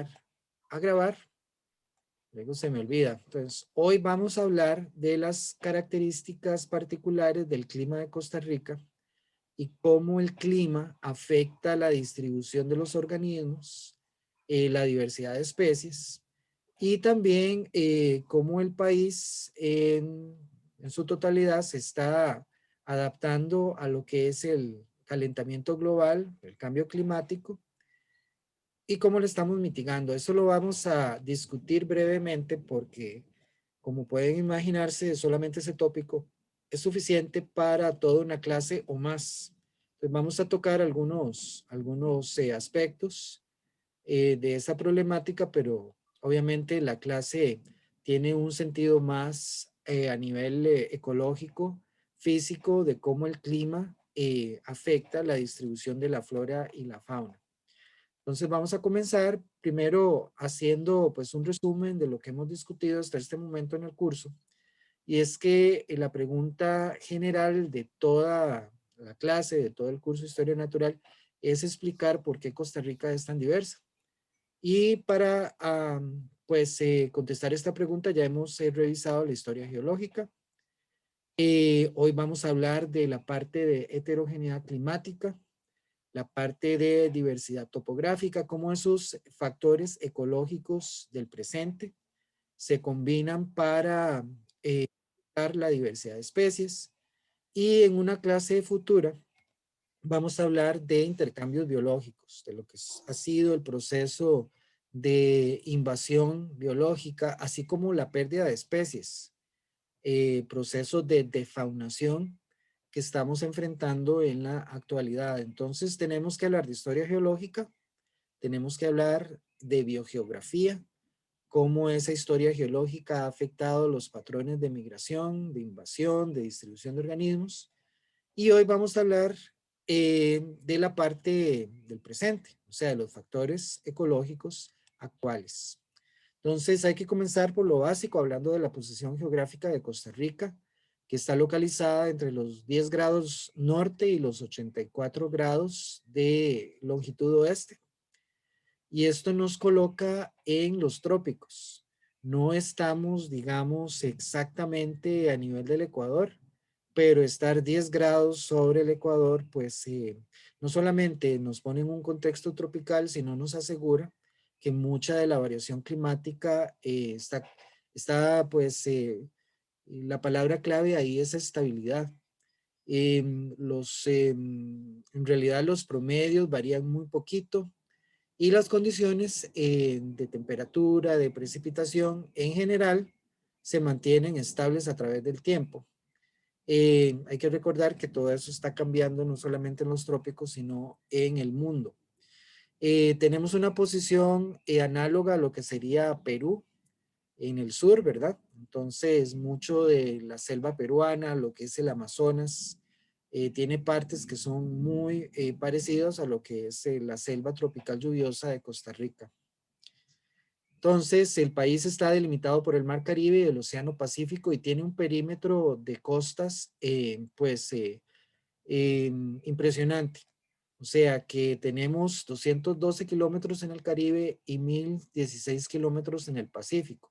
a grabar, luego se me olvida. Entonces, hoy vamos a hablar de las características particulares del clima de Costa Rica y cómo el clima afecta la distribución de los organismos, la diversidad de especies y también cómo el país en su totalidad se está adaptando a lo que es el calentamiento global, el cambio climático y cómo lo estamos mitigando. Eso lo vamos a discutir brevemente porque, como pueden imaginarse, solamente ese tópico es suficiente para toda una clase o más. Entonces vamos a tocar algunos aspectos de esa problemática, pero obviamente la clase tiene un sentido más a nivel ecológico, físico, de cómo el clima afecta la distribución de la flora y la fauna. Entonces vamos a comenzar primero haciendo pues un resumen de lo que hemos discutido hasta este momento en el curso. Y es que la pregunta general de toda la clase, de todo el curso de Historia Natural, es explicar por qué Costa Rica es tan diversa. Y para pues contestar esta pregunta ya hemos revisado la historia geológica. Hoy vamos a hablar de la parte de heterogeneidad climática, la parte de diversidad topográfica, cómo esos factores ecológicos del presente se combinan para dar la diversidad de especies. Y en una clase futura vamos a hablar de intercambios biológicos, de lo que ha sido el proceso de invasión biológica, así como la pérdida de especies, procesos de defaunación que estamos enfrentando en la actualidad. Entonces tenemos que hablar de historia geológica, tenemos que hablar de biogeografía, cómo esa historia geológica ha afectado los patrones de migración, de invasión, de distribución de organismos. Y hoy vamos a hablar de la parte del presente, o sea, de los factores ecológicos actuales. Entonces hay que comenzar por lo básico, hablando de la posición geográfica de Costa Rica, que está localizada entre los 10 grados norte y los 84 grados de longitud oeste. Y esto nos coloca en los trópicos. No estamos, digamos, exactamente a nivel del Ecuador, pero estar 10 grados sobre el Ecuador, pues no solamente nos pone en un contexto tropical, sino nos asegura que mucha de la variación climática pues, la palabra clave ahí es estabilidad. En realidad los promedios varían muy poquito y las condiciones de temperatura, de precipitación, en general, se mantienen estables a través del tiempo. Hay que recordar que todo eso está cambiando no solamente en los trópicos, sino en el mundo. Tenemos una posición análoga a lo que sería Perú en el sur, ¿verdad? Entonces, mucho de la selva peruana, lo que es el Amazonas, tiene partes que son muy parecidos a lo que es la selva tropical lluviosa de Costa Rica. Entonces, el país está delimitado por el Mar Caribe y el Océano Pacífico y tiene un perímetro de costas, impresionante. O sea que tenemos 212 kilómetros en el Caribe y 1016 kilómetros en el Pacífico.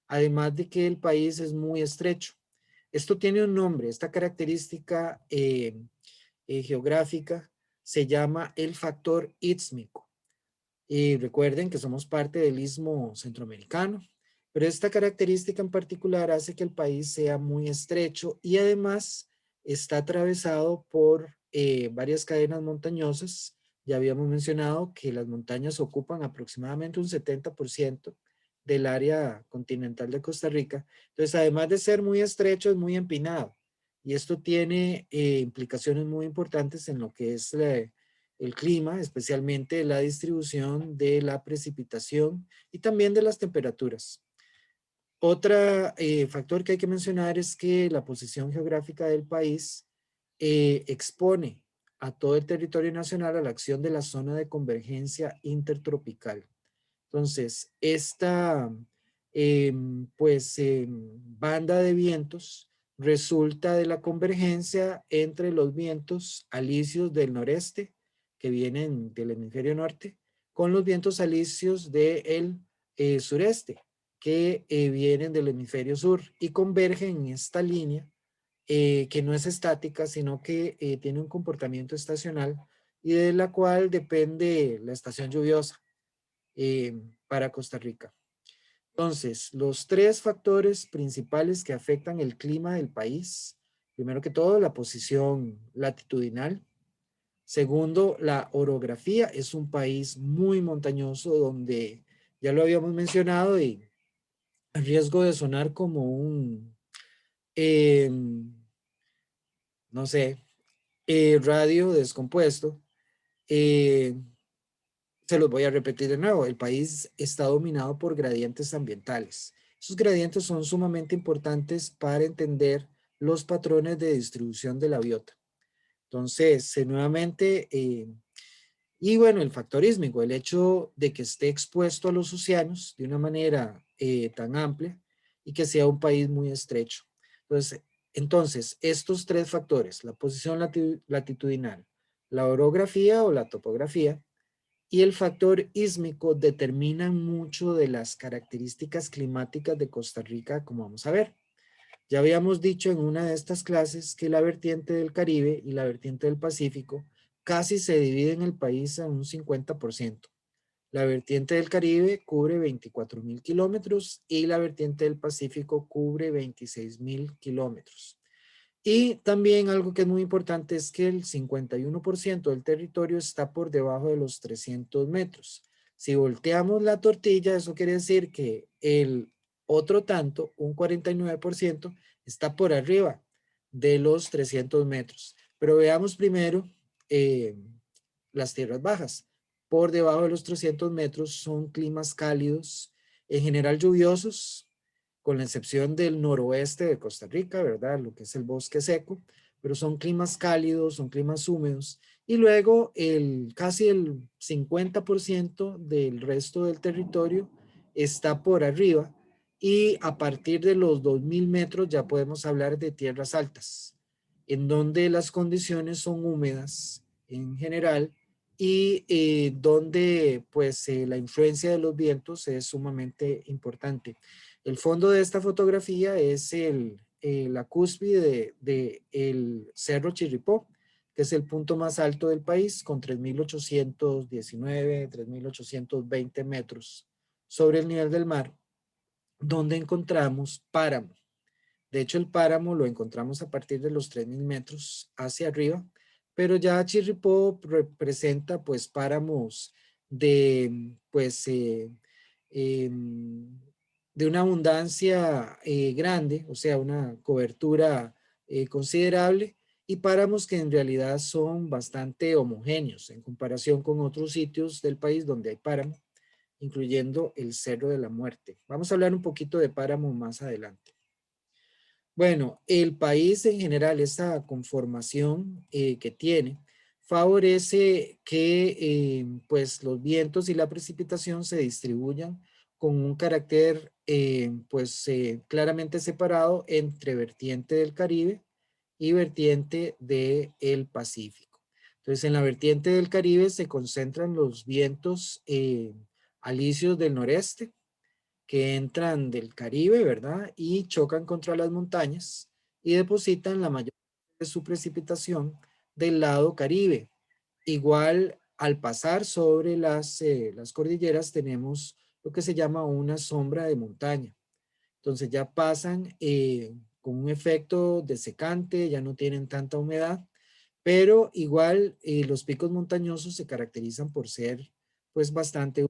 Además de que el país es muy estrecho. Esto tiene un nombre, esta característica geográfica se llama el factor ístmico. Y recuerden que somos parte del istmo centroamericano, pero esta característica en particular hace que el país sea muy estrecho y además está atravesado por varias cadenas montañosas. Ya habíamos mencionado que las montañas ocupan aproximadamente un 70% del área continental de Costa Rica. Entonces, además de ser muy estrecho, es muy empinado. Y esto tiene implicaciones muy importantes en lo que es el clima, especialmente la distribución de la precipitación y también de las temperaturas. Otro factor que hay que mencionar es que la posición geográfica del país expone a todo el territorio nacional a la acción de la zona de convergencia intertropical. Entonces, esta banda de vientos resulta de la convergencia entre los vientos alisios del noreste que vienen del hemisferio norte con los vientos alisios del sureste, que vienen del hemisferio sur y convergen en esta línea que no es estática, sino que tiene un comportamiento estacional y de la cual depende la estación lluviosa para Costa Rica. Entonces, los tres factores principales que afectan el clima del país, primero que todo, la posición latitudinal. Segundo, la orografía. Es un país muy montañoso donde ya lo habíamos mencionado y a riesgo de sonar como un, eh, no sé, radio descompuesto, eh, se los voy a repetir de nuevo. El país está dominado por gradientes ambientales. Esos gradientes son sumamente importantes para entender los patrones de distribución de la biota. Entonces, nuevamente, y bueno, el factor ísmico, el hecho de que esté expuesto a los océanos de una manera tan amplia y que sea un país muy estrecho. Entonces, estos tres factores, la posición latitudinal, la orografía o la topografía y el factor ísmico determinan mucho de las características climáticas de Costa Rica, como vamos a ver. Ya habíamos dicho en una de estas clases que la vertiente del Caribe y la vertiente del Pacífico casi se dividen el país a un 50%. La vertiente del Caribe cubre 24.000 kilómetros y la vertiente del Pacífico cubre 26.000 kilómetros. Y también algo que es muy importante es que el 51% del territorio está por debajo de los 300 metros. Si volteamos la tortilla, eso quiere decir que el otro tanto, un 49%, está por arriba de los 300 metros. Pero veamos primero eh, las tierras bajas. Por debajo de los 300 metros son climas cálidos, en general lluviosos, con la excepción del noroeste de Costa Rica, ¿verdad? Lo que es el bosque seco, pero son climas cálidos, son climas húmedos. Y luego casi el 50% del resto del territorio está por arriba y a partir de los 2.000 metros ya podemos hablar de tierras altas, en donde las condiciones son húmedas en general y donde pues la influencia de los vientos es sumamente importante. El fondo de esta fotografía es la cúspide del Cerro Chirripó, que es el punto más alto del país, con 3.819, 3.820 metros sobre el nivel del mar, donde encontramos páramo. De hecho, el páramo lo encontramos a partir de los 3.000 metros hacia arriba, pero ya Chirripó representa pues páramos de pues eh, de una abundancia grande, o sea, una cobertura considerable, y páramos que en realidad son bastante homogéneos en comparación con otros sitios del país donde hay páramo, incluyendo el Cerro de la Muerte. Vamos a hablar un poquito de páramo más adelante. Bueno, el país en general, esta conformación que tiene, favorece que pues los vientos y la precipitación se distribuyan con un carácter pues claramente separado entre vertiente del Caribe y vertiente del Pacífico. Entonces, en la vertiente del Caribe se concentran los vientos alisios del noreste, que entran del Caribe, ¿verdad? Y chocan contra las montañas y depositan la mayor parte de su precipitación del lado Caribe. Igual, al pasar sobre las cordilleras tenemos lo que se llama una sombra de montaña. Entonces ya pasan con un efecto desecante, ya no tienen tanta humedad, pero igual los picos montañosos se caracterizan por ser pues bastante.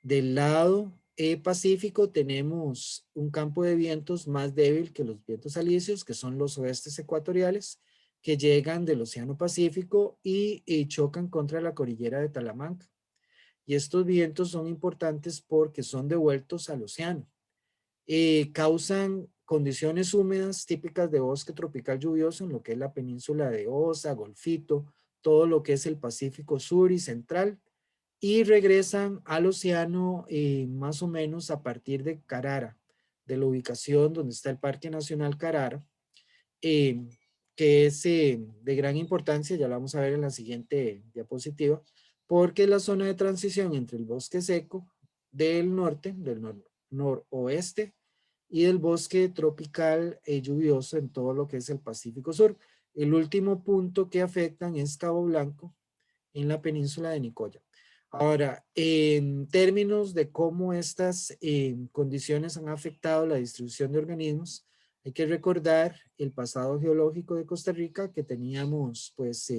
Del lado Pacífico tenemos un campo de vientos más débil que los vientos alisios, que son los oestes ecuatoriales, que llegan del Océano Pacífico y chocan contra la cordillera de Talamanca. Y estos vientos son importantes porque son devueltos al océano. Causan condiciones húmedas típicas de bosque tropical lluvioso en lo que es la península de Osa, Golfito, todo lo que es el Pacífico Sur y Central, y regresan al océano más o menos a partir de Carara, de la ubicación donde está el Parque Nacional Carara, eh, que es de gran importancia, ya lo vamos a ver en la siguiente diapositiva, porque es la zona de transición entre el bosque seco del norte, del noroeste, y del bosque tropical lluvioso en todo lo que es el Pacífico Sur. El último punto que afectan es Cabo Blanco, en la península de Nicoya. Ahora, en términos de cómo estas condiciones han afectado la distribución de organismos, hay que recordar el pasado geológico de Costa Rica, que teníamos pues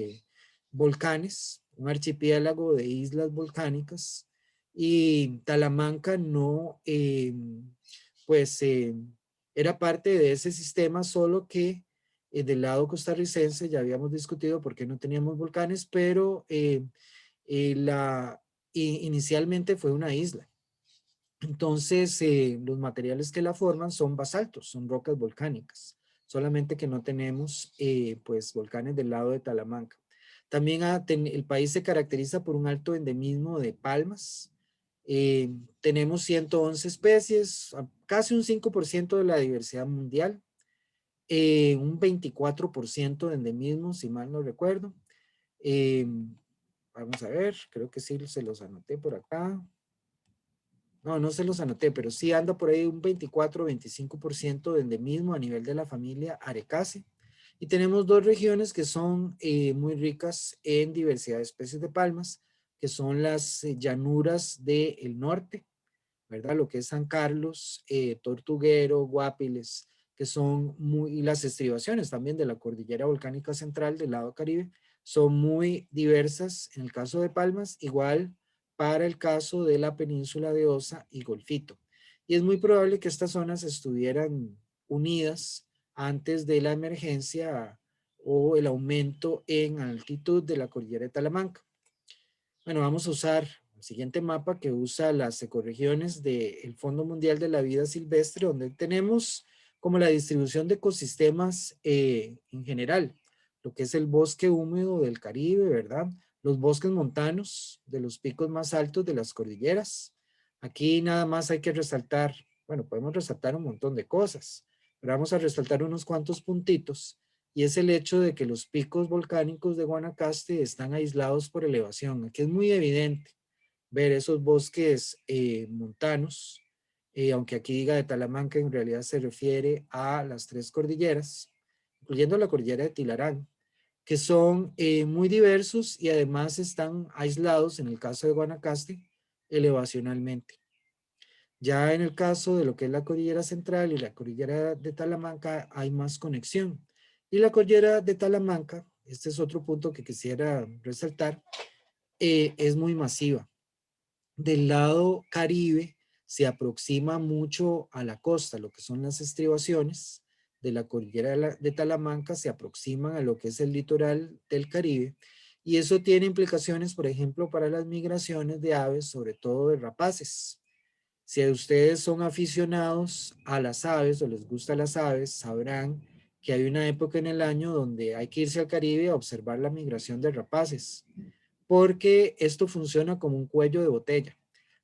volcanes, un archipiélago de islas volcánicas, y Talamanca no, pues era parte de ese sistema, solo que del lado costarricense ya habíamos discutido por qué no teníamos volcanes, pero inicialmente fue una isla. Entonces, los materiales que la forman son basaltos, son rocas volcánicas, solamente que no tenemos pues volcanes del lado de Talamanca. También el país se caracteriza por un alto endemismo de palmas. Tenemos 111 especies, casi un 5% de la diversidad mundial, un 24% de endemismo, si mal no recuerdo. Eh, Vamos a ver, creo que sí se los anoté por acá. No, no se los anoté, pero sí anda por ahí un 24-25% de endemismo a nivel de la familia Arecaceae. Y tenemos dos regiones que son muy ricas en diversidad de especies de palmas, que son las llanuras del norte, ¿verdad? Lo que es San Carlos, Tortuguero, Guapiles, que son muy, y las estribaciones también de la cordillera volcánica central del lado Caribe, son muy diversas en el caso de Palmas, igual para el caso de la península de Osa y Golfito. Y es muy probable que estas zonas estuvieran unidas antes de la emergencia o el aumento en altitud de la cordillera de Talamanca. Bueno, vamos a usar el siguiente mapa que usa las ecorregiones del Fondo Mundial de la Vida Silvestre, donde tenemos como la distribución de ecosistemas en general, lo que es el bosque húmedo del Caribe, ¿verdad? Los bosques montanos de los picos más altos de las cordilleras. Aquí nada más hay que resaltar, bueno, podemos resaltar un montón de cosas, pero vamos a resaltar unos cuantos puntitos y es el hecho de que los picos volcánicos de Guanacaste están aislados por elevación. Aquí es muy evidente ver esos bosques montanos, aunque aquí diga de Talamanca, en realidad se refiere a las tres cordilleras, incluyendo la cordillera de Tilarán, que son muy diversos y además están aislados, en el caso de Guanacaste, elevacionalmente. Ya en el caso de lo que es la cordillera central y la cordillera de Talamanca hay más conexión. Y la cordillera de Talamanca, este es otro punto que quisiera resaltar, es muy masiva. Del lado Caribe se aproxima mucho a la costa, lo que son las estribaciones de la cordillera de Talamanca se aproximan a lo que es el litoral del Caribe y eso tiene implicaciones, por ejemplo, para las migraciones de aves, sobre todo de rapaces. Si ustedes son aficionados a las aves o les gustan las aves, sabrán que hay una época en el año donde hay que irse al Caribe a observar la migración de rapaces, porque esto funciona como un cuello de botella.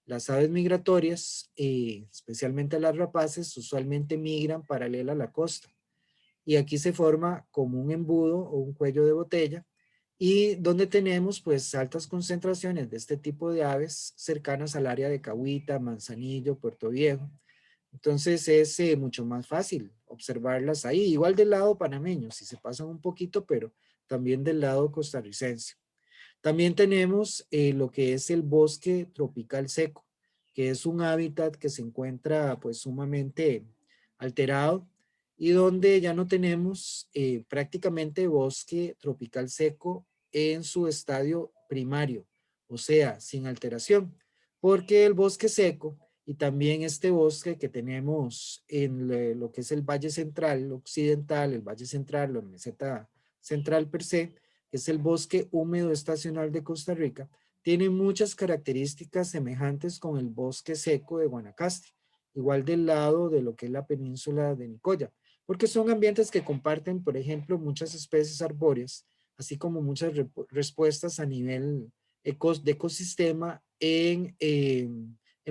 Las aves migratorias, especialmente las rapaces, usualmente migran paralela a la costa y aquí se forma como un embudo o un cuello de botella y donde tenemos pues altas concentraciones de este tipo de aves cercanas al área de Cahuita, Manzanillo, Puerto Viejo. Entonces es mucho más fácil observarlas ahí, igual del lado panameño, si se pasan un poquito, pero también del lado costarricense. También tenemos lo que es el bosque tropical seco, que es un hábitat que se encuentra pues sumamente alterado y donde ya no tenemos prácticamente bosque tropical seco en su estadio primario, o sea, sin alteración, porque el bosque seco y también este bosque que tenemos en lo que es el Valle Central Occidental, el Valle Central, la meseta central per se, que es el bosque húmedo estacional de Costa Rica, tiene muchas características semejantes con el bosque seco de Guanacaste, igual del lado de lo que es la península de Nicoya, porque son ambientes que comparten, por ejemplo, muchas especies arbóreas, así como muchas respuestas a nivel de ecosistema en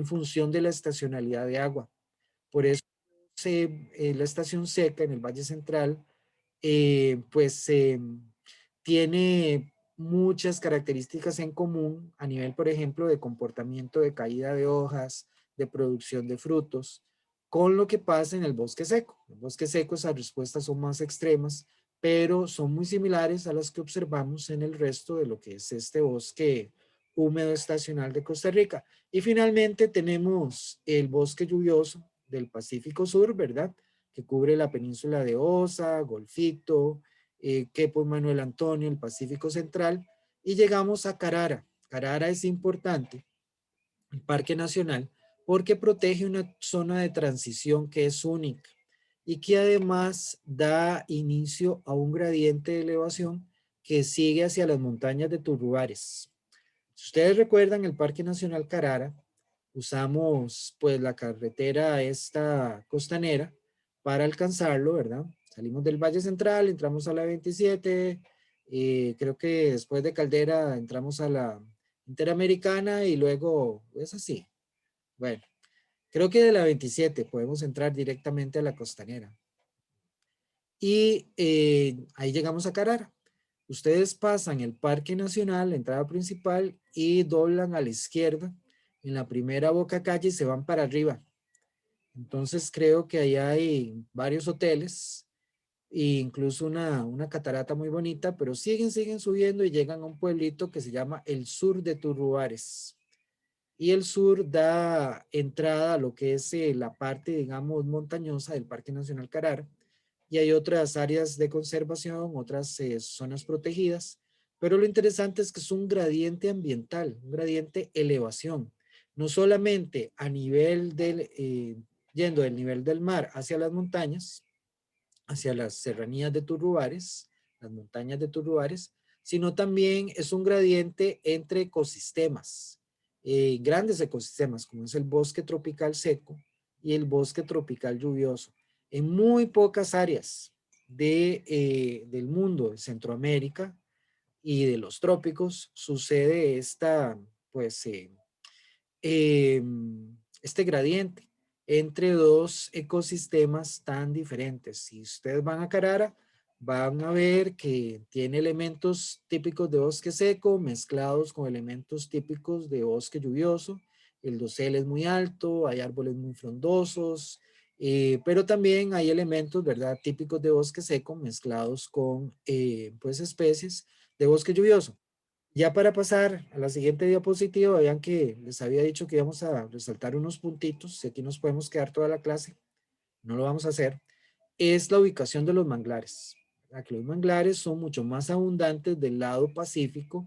función de la estacionalidad de agua. Por eso la estación seca en el Valle Central, pues tiene muchas características en común a nivel, por ejemplo, de comportamiento de caída de hojas, de producción de frutos, con lo que pasa en el bosque seco. En el bosque seco esas respuestas son más extremas, pero son muy similares a las que observamos en el resto de lo que es este bosque húmedo estacional de Costa Rica. Y finalmente tenemos el bosque lluvioso del Pacífico Sur, ¿verdad? Que cubre la península de Osa, Golfito, Quepos Manuel Antonio, el Pacífico Central, y llegamos a Carara. Carara es importante, el Parque Nacional, porque protege una zona de transición que es única y que además da inicio a un gradiente de elevación que sigue hacia las montañas de Turruares. Si ustedes recuerdan el Parque Nacional Carara, usamos pues la carretera esta costanera para alcanzarlo, ¿verdad? Salimos del Valle Central, entramos a la 27, creo que después de Caldera entramos a la Interamericana y luego es así. Bueno, creo que de la 27 podemos entrar directamente a la costanera. Y ahí llegamos a Carara. Ustedes pasan el Parque Nacional, la entrada principal, y doblan a la izquierda en la primera boca calle y se van para arriba. Entonces creo que ahí hay varios hoteles e incluso una catarata muy bonita, pero siguen subiendo y llegan a un pueblito que se llama el Sur de Turruares. Y el sur da entrada a lo que es la parte, digamos, montañosa del Parque Nacional Carara. Y hay otras áreas de conservación, otras zonas protegidas, pero lo interesante es que es un gradiente ambiental, un gradiente elevación, no solamente a nivel del, yendo del nivel del mar hacia las montañas, hacia las serranías de Turruares, las montañas de Turruares, sino también es un gradiente entre ecosistemas, grandes ecosistemas, como es el bosque tropical seco y el bosque tropical lluvioso. En muy pocas áreas del mundo, de Centroamérica y de los trópicos, sucede esta, pues, eh, este gradiente entre dos ecosistemas tan diferentes. Si ustedes van a Carara, van a ver que tiene elementos típicos de bosque seco mezclados con elementos típicos de bosque lluvioso. El dosel es muy alto, hay árboles muy frondosos, pero también hay elementos, ¿verdad?, típicos de bosque seco mezclados con, pues, especies de bosque lluvioso. Ya para pasar a la siguiente diapositiva, vean que les había dicho que íbamos a resaltar unos puntitos, y aquí nos podemos quedar toda la clase, no lo vamos a hacer, es la ubicación de los manglares. Aquí los manglares son mucho más abundantes del lado Pacífico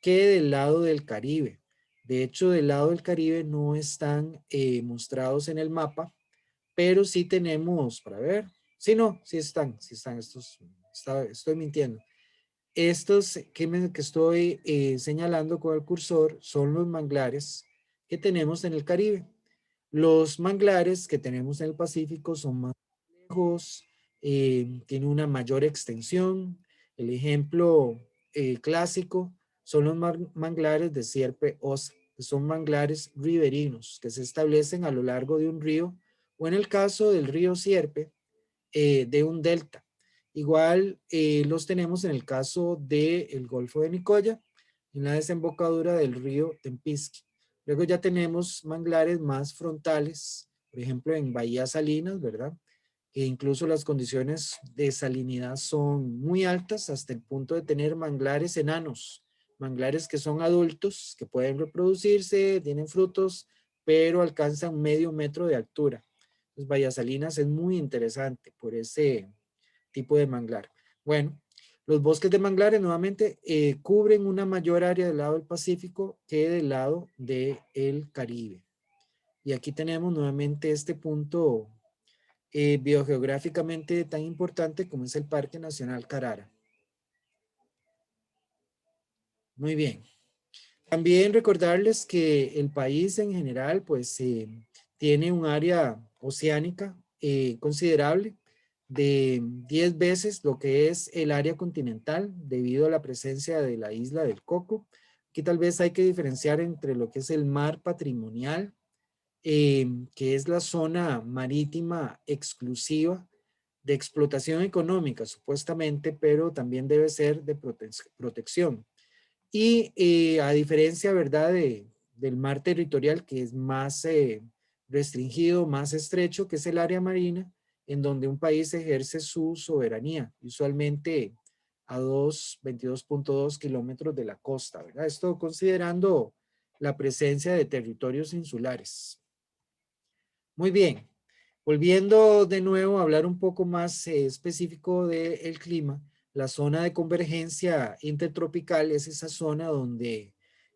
que del lado del Caribe. De hecho, del lado del Caribe no están mostrados en el mapa, pero sí tenemos, para ver, sí, no, sí están, estoy mintiendo. Estos que estoy señalando con el cursor son los manglares que tenemos en el Caribe. Los manglares que tenemos en el Pacífico son más lejos, tienen una mayor extensión. El ejemplo clásico son los manglares de Sierpe Osa, que son manglares riberinos que se establecen a lo largo de un río o en el caso del río Sierpe, de un delta. Igual los tenemos en el caso del Golfo de Nicoya, en la desembocadura del río Tempisque. Luego ya tenemos manglares más frontales, por ejemplo en Bahía Salinas, ¿verdad? Que incluso las condiciones de salinidad son muy altas hasta el punto de tener manglares enanos, manglares que son adultos, que pueden reproducirse, tienen frutos, pero alcanzan medio metro de altura. Entonces, Bahía Salinas es muy interesante por ese tipo de manglar. Bueno, los bosques de manglares nuevamente cubren una mayor área del lado del Pacífico que del lado del Caribe. Y aquí tenemos nuevamente este punto biogeográficamente tan importante como es el Parque Nacional Carara. Muy bien. También recordarles que el país en general pues tiene un área oceánica considerable de 10 veces lo que es el área continental debido a la presencia de la isla del Coco. Aquí tal vez hay que diferenciar entre lo que es el mar patrimonial, que es la zona marítima exclusiva de explotación económica supuestamente, pero también debe ser de protección. Y a diferencia, ¿verdad?, del mar territorial, que es más restringido, más estrecho, que es el área marina, en donde un país ejerce su soberanía, usualmente a 22.2 kilómetros de la costa, ¿verdad? Esto considerando la presencia de territorios insulares. Muy bien, volviendo de nuevo a hablar un poco más específico del clima, la zona de convergencia intertropical es esa zona donde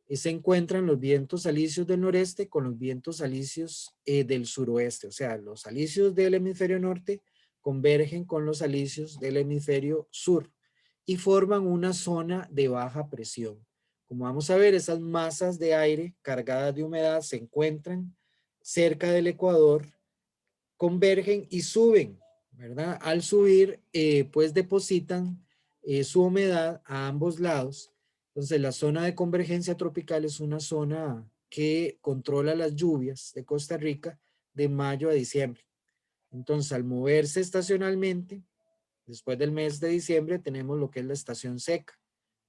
se encuentran los vientos alisios del noreste con los vientos alisios del suroeste, o sea, los alisios del hemisferio norte convergen con los alisios del hemisferio sur y forman una zona de baja presión. Como vamos a ver, esas masas de aire cargadas de humedad se encuentran cerca del ecuador, convergen y suben, ¿verdad? Al subir, pues depositan su humedad a ambos lados. Entonces, la zona de convergencia tropical es una zona que controla las lluvias de Costa Rica de mayo a diciembre. Entonces, al moverse estacionalmente, después del mes de diciembre, tenemos lo que es la estación seca,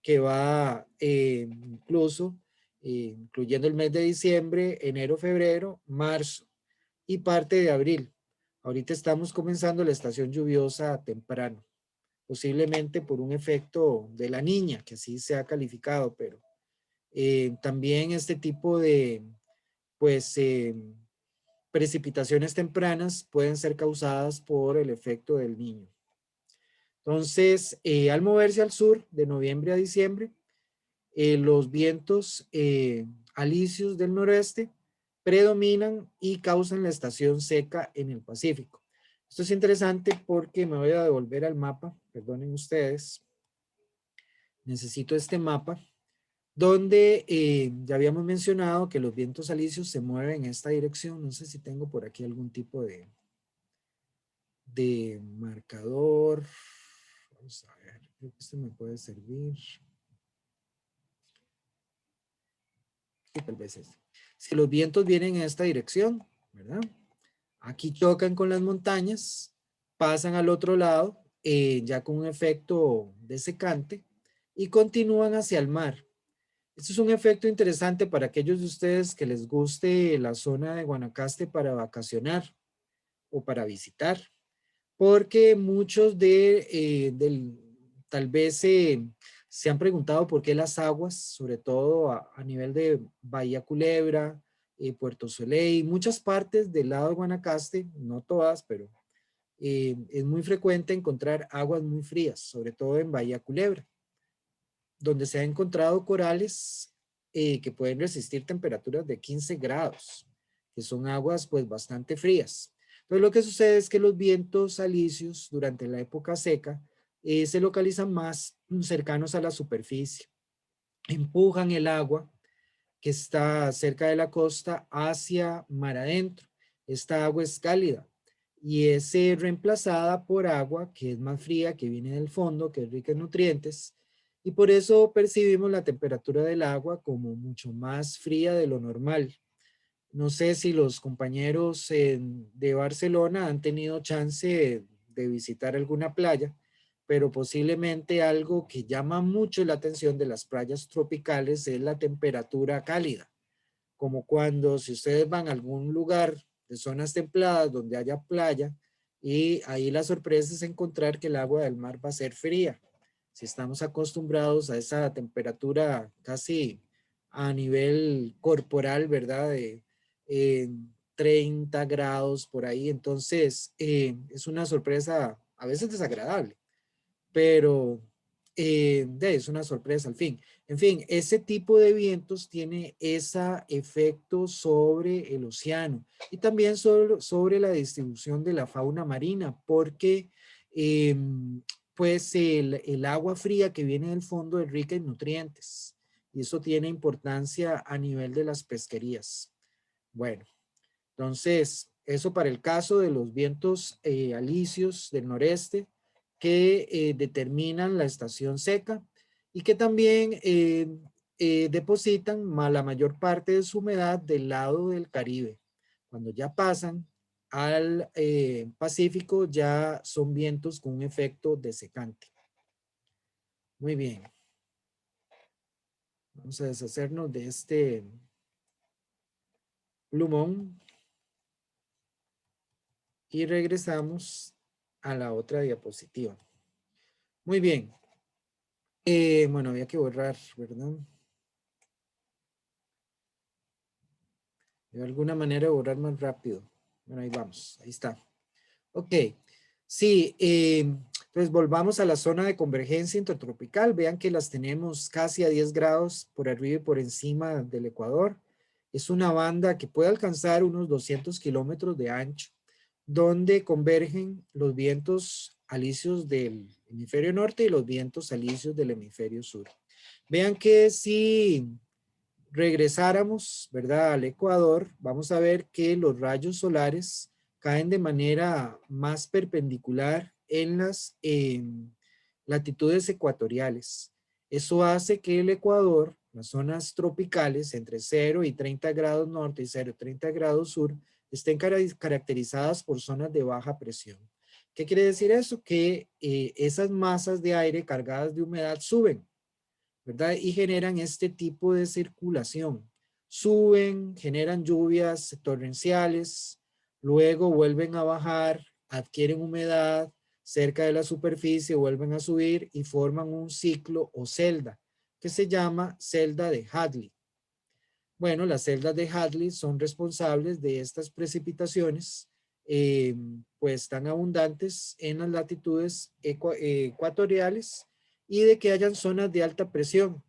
que va incluso, incluyendo el mes de diciembre, enero, febrero, marzo y parte de abril. Ahorita estamos comenzando la estación lluviosa temprano, posiblemente por un efecto de la niña, que así se ha calificado, pero también este tipo de, pues, precipitaciones tempranas pueden ser causadas por el efecto del niño. Entonces, al moverse al sur de noviembre a diciembre, los vientos alisios del noroeste predominan y causan la estación seca en el Pacífico. Esto es interesante porque me voy a devolver al mapa, perdonen ustedes, necesito este mapa, donde ya habíamos mencionado que los vientos alisios se mueven en esta dirección. No sé si tengo por aquí algún tipo de marcador. Vamos a ver, creo que este me puede servir. Y tal vez este. Si los vientos vienen en esta dirección, ¿verdad? Aquí chocan con las montañas, pasan al otro lado, ya con un efecto de secante, y continúan hacia el mar. Esto es un efecto interesante para aquellos de ustedes que les guste la zona de Guanacaste para vacacionar o para visitar, porque muchos tal vez se han preguntado por qué las aguas, sobre todo a nivel de Bahía Culebra, Puerto Soleil, muchas partes del lado de Guanacaste, no todas, pero es muy frecuente encontrar aguas muy frías, sobre todo en Bahía Culebra, donde se han encontrado corales que pueden resistir temperaturas de 15 grados, que son aguas pues bastante frías. Entonces lo que sucede es que los vientos alisios durante la época seca se localizan más cercanos a la superficie, empujan el agua que está cerca de la costa hacia mar adentro. Esta agua es cálida y es reemplazada por agua que es más fría, que viene del fondo, que es rica en nutrientes, y por eso percibimos la temperatura del agua como mucho más fría de lo normal. No sé si los compañeros de Barcelona han tenido chance de visitar alguna playa, pero posiblemente algo que llama mucho la atención de las playas tropicales es la temperatura cálida, como cuando si ustedes van a algún lugar de zonas templadas donde haya playa y ahí la sorpresa es encontrar que el agua del mar va a ser fría. Si estamos acostumbrados a esa temperatura casi a nivel corporal, ¿verdad? De 30 grados por ahí, entonces es una sorpresa a veces desagradable, pero es una sorpresa al fin. En fin, ese tipo de vientos tiene ese efecto sobre el océano y también sobre la distribución de la fauna marina, porque pues el agua fría que viene del fondo es rica en nutrientes y eso tiene importancia a nivel de las pesquerías. Bueno, entonces, eso para el caso de los vientos alisios del noreste que determinan la estación seca y que también depositan la mayor parte de su humedad del lado del Caribe. Cuando ya pasan al Pacífico, ya son vientos con un efecto desecante. Muy bien. Vamos a deshacernos de este plumón y regresamos a la otra diapositiva. Muy bien. Bueno, había que borrar, ¿verdad? De alguna manera borrar más rápido. Bueno, ahí vamos, ahí está. Ok, sí, pues volvamos a la zona de convergencia intertropical. Vean que las tenemos casi a 10 grados por arriba y por encima del Ecuador. Es una banda que puede alcanzar unos 200 kilómetros de ancho, donde convergen los vientos alisios del hemisferio norte y los vientos alisios del hemisferio sur. Vean que si regresáramos, ¿verdad?, al Ecuador, vamos a ver que los rayos solares caen de manera más perpendicular en las latitudes ecuatoriales. Eso hace que el Ecuador, las zonas tropicales entre 0 y 30 grados norte y 0 y 30 grados sur, estén caracterizadas por zonas de baja presión. ¿Qué quiere decir eso? Que esas masas de aire cargadas de humedad suben, ¿verdad? Y generan este tipo de circulación. Suben, generan lluvias torrenciales, luego vuelven a bajar, adquieren humedad cerca de la superficie, vuelven a subir y forman un ciclo o celda que se llama celda de Hadley. Bueno, las celdas de Hadley son responsables de estas precipitaciones, pues tan abundantes en las latitudes ecuatoriales y de que hayan zonas de alta presión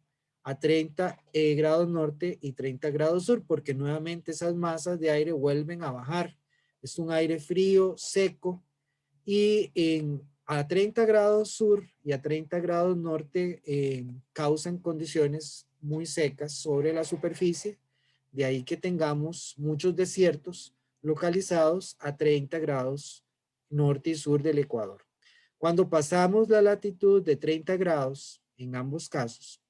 a 30 grados norte y 30 grados sur, porque nuevamente esas masas de aire vuelven a bajar. Es un aire frío, seco, y a 30 grados sur y a 30 grados norte causan condiciones muy secas sobre la superficie, de ahí que tengamos muchos desiertos localizados a 30 grados norte y sur del Ecuador. Cuando pasamos la latitud de 30 grados, en ambos casos,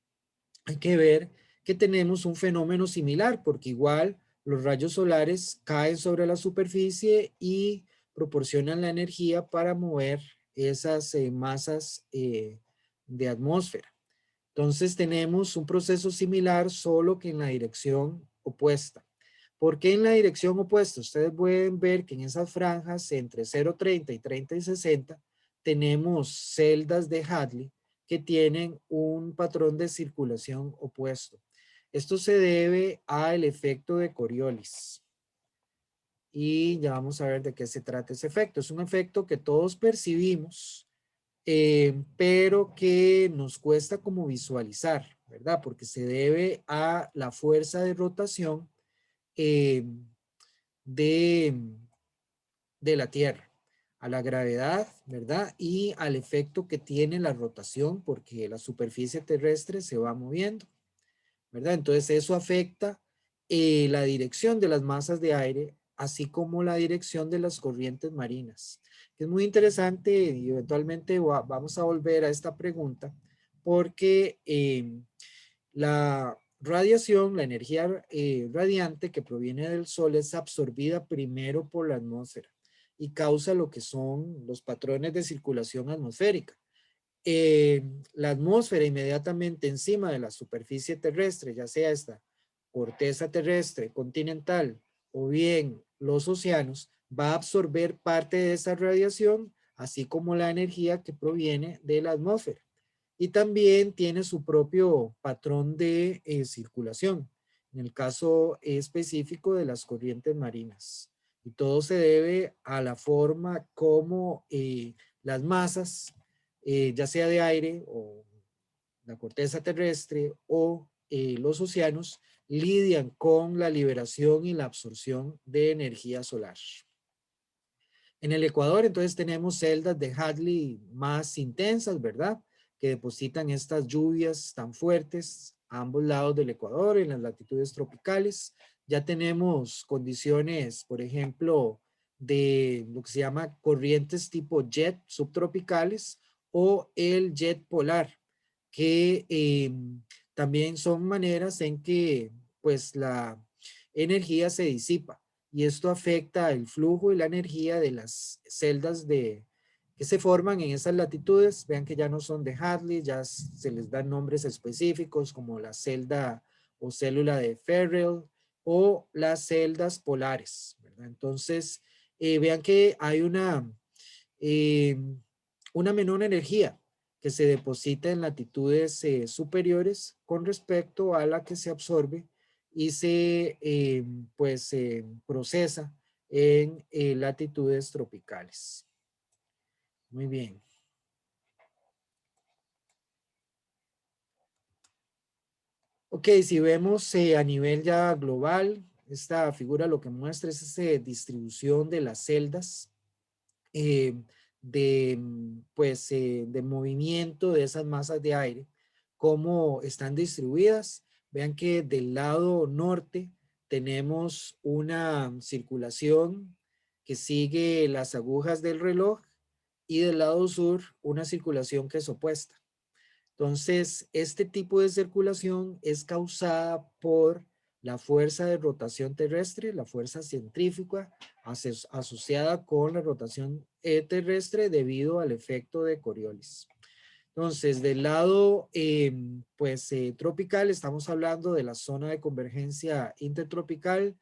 hay que ver que tenemos un fenómeno similar, porque igual los rayos solares caen sobre la superficie y proporcionan la energía para mover esas masas de atmósfera. Entonces tenemos un proceso similar, solo que en la dirección opuesta. ¿Por qué en la dirección opuesta? Ustedes pueden ver que en esas franjas entre 0,30 y 30 y 60 tenemos celdas de Hadley que tienen un patrón de circulación opuesto. Esto se debe al efecto de Coriolis. Y ya vamos a ver de qué se trata ese efecto. Es un efecto que todos percibimos, pero que nos cuesta como visualizar, ¿verdad? Porque se debe a la fuerza de rotación eh, de, de la Tierra, a la gravedad, ¿verdad? Y al efecto que tiene la rotación, porque la superficie terrestre se va moviendo, ¿verdad? Entonces eso afecta la dirección de las masas de aire, así como la dirección de las corrientes marinas. Es muy interesante y eventualmente vamos a volver a esta pregunta porque la radiación, la energía radiante que proviene del sol es absorbida primero por la atmósfera y causa lo que son los patrones de circulación atmosférica. La atmósfera inmediatamente encima de la superficie terrestre, ya sea esta corteza terrestre continental o bien los océanos, va a absorber parte de esa radiación, así como la energía que proviene de la atmósfera. Y también tiene su propio patrón de circulación, en el caso específico de las corrientes marinas. Y todo se debe a la forma como las masas, ya sea de aire o la corteza terrestre o los océanos, lidian con la liberación y la absorción de energía solar. En el Ecuador, entonces, tenemos celdas de Hadley más intensas, ¿verdad? Que depositan estas lluvias tan fuertes a ambos lados del Ecuador, en las latitudes tropicales. Ya tenemos condiciones, por ejemplo, de lo que se llama corrientes tipo jet subtropicales o el jet polar, que también son maneras en que pues la energía se disipa y esto afecta el flujo y la energía de las celdas de que se forman en esas latitudes. Vean que ya no son de Hadley, ya se les dan nombres específicos como la celda o célula de Ferrel o las celdas polares, ¿verdad? Entonces, vean que hay eh, una menor energía que se deposita en latitudes superiores con respecto a la que se absorbe y se procesa en latitudes tropicales. Muy bien. Ok, si vemos a nivel ya global, esta figura lo que muestra es esa distribución de las celdas eh, de movimiento de esas masas de aire, cómo están distribuidas. Vean que del lado norte tenemos una circulación que sigue las agujas del reloj y del lado sur una circulación que es opuesta. Entonces, este tipo de circulación es causada por la fuerza de rotación terrestre, la fuerza centrífuga asociada con la rotación terrestre debido al efecto de Coriolis. Entonces, del lado tropical, estamos hablando de la zona de convergencia intertropical,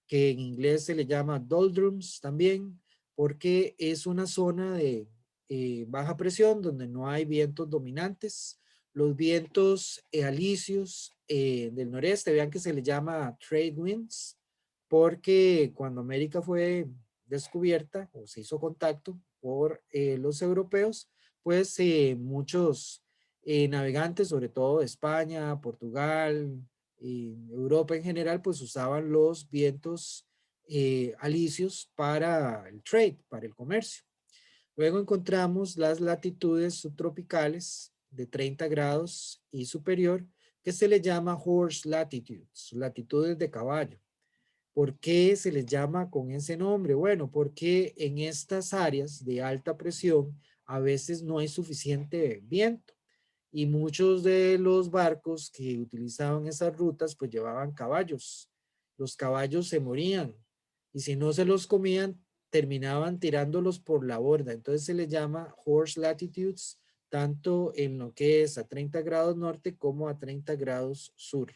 que en inglés se le llama doldrums también, porque es una zona de baja presión donde no hay vientos dominantes. Los vientos alisios del noreste, vean que se le llama trade winds, porque cuando América fue descubierta o se hizo contacto por los europeos, pues muchos navegantes, sobre todo de España, Portugal, Europa en general, pues usaban los vientos alisios para el trade, para el comercio. Luego encontramos las latitudes subtropicales de 30 grados y superior, que se le llama horse latitudes, latitudes de caballo. ¿Por qué se les llama con ese nombre? Bueno, porque en estas áreas de alta presión a veces no hay suficiente viento y muchos de los barcos que utilizaban esas rutas pues llevaban caballos. Los caballos se morían y si no se los comían terminaban tirándolos por la borda. Entonces se les llama horse latitudes tanto en lo que es a 30 grados norte como a 30 grados sur.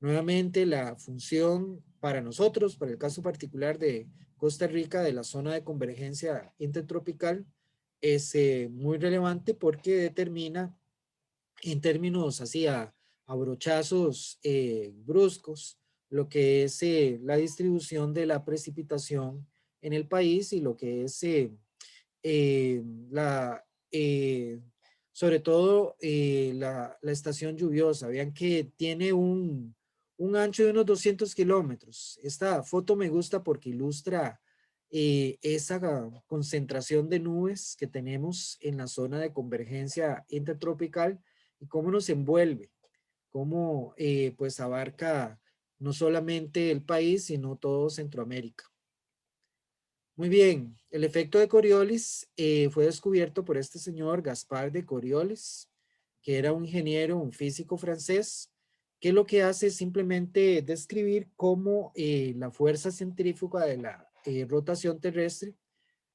Nuevamente, la función para nosotros, para el caso particular de Costa Rica, de la zona de convergencia intertropical, es muy relevante porque determina en términos así a brochazos bruscos lo que es la distribución de la precipitación en el país y lo que es eh, la, eh, sobre todo la estación lluviosa. Vean que tiene un ancho de unos 200 kilómetros. Esta foto me gusta porque ilustra esa concentración de nubes que tenemos en la zona de convergencia intertropical y cómo nos envuelve, cómo pues abarca no solamente el país, sino todo Centroamérica. Muy bien, el efecto de Coriolis fue descubierto por este señor Gaspar de Coriolis, que era un ingeniero, un físico francés, que lo que hace es simplemente describir cómo la fuerza centrífuga de la rotación terrestre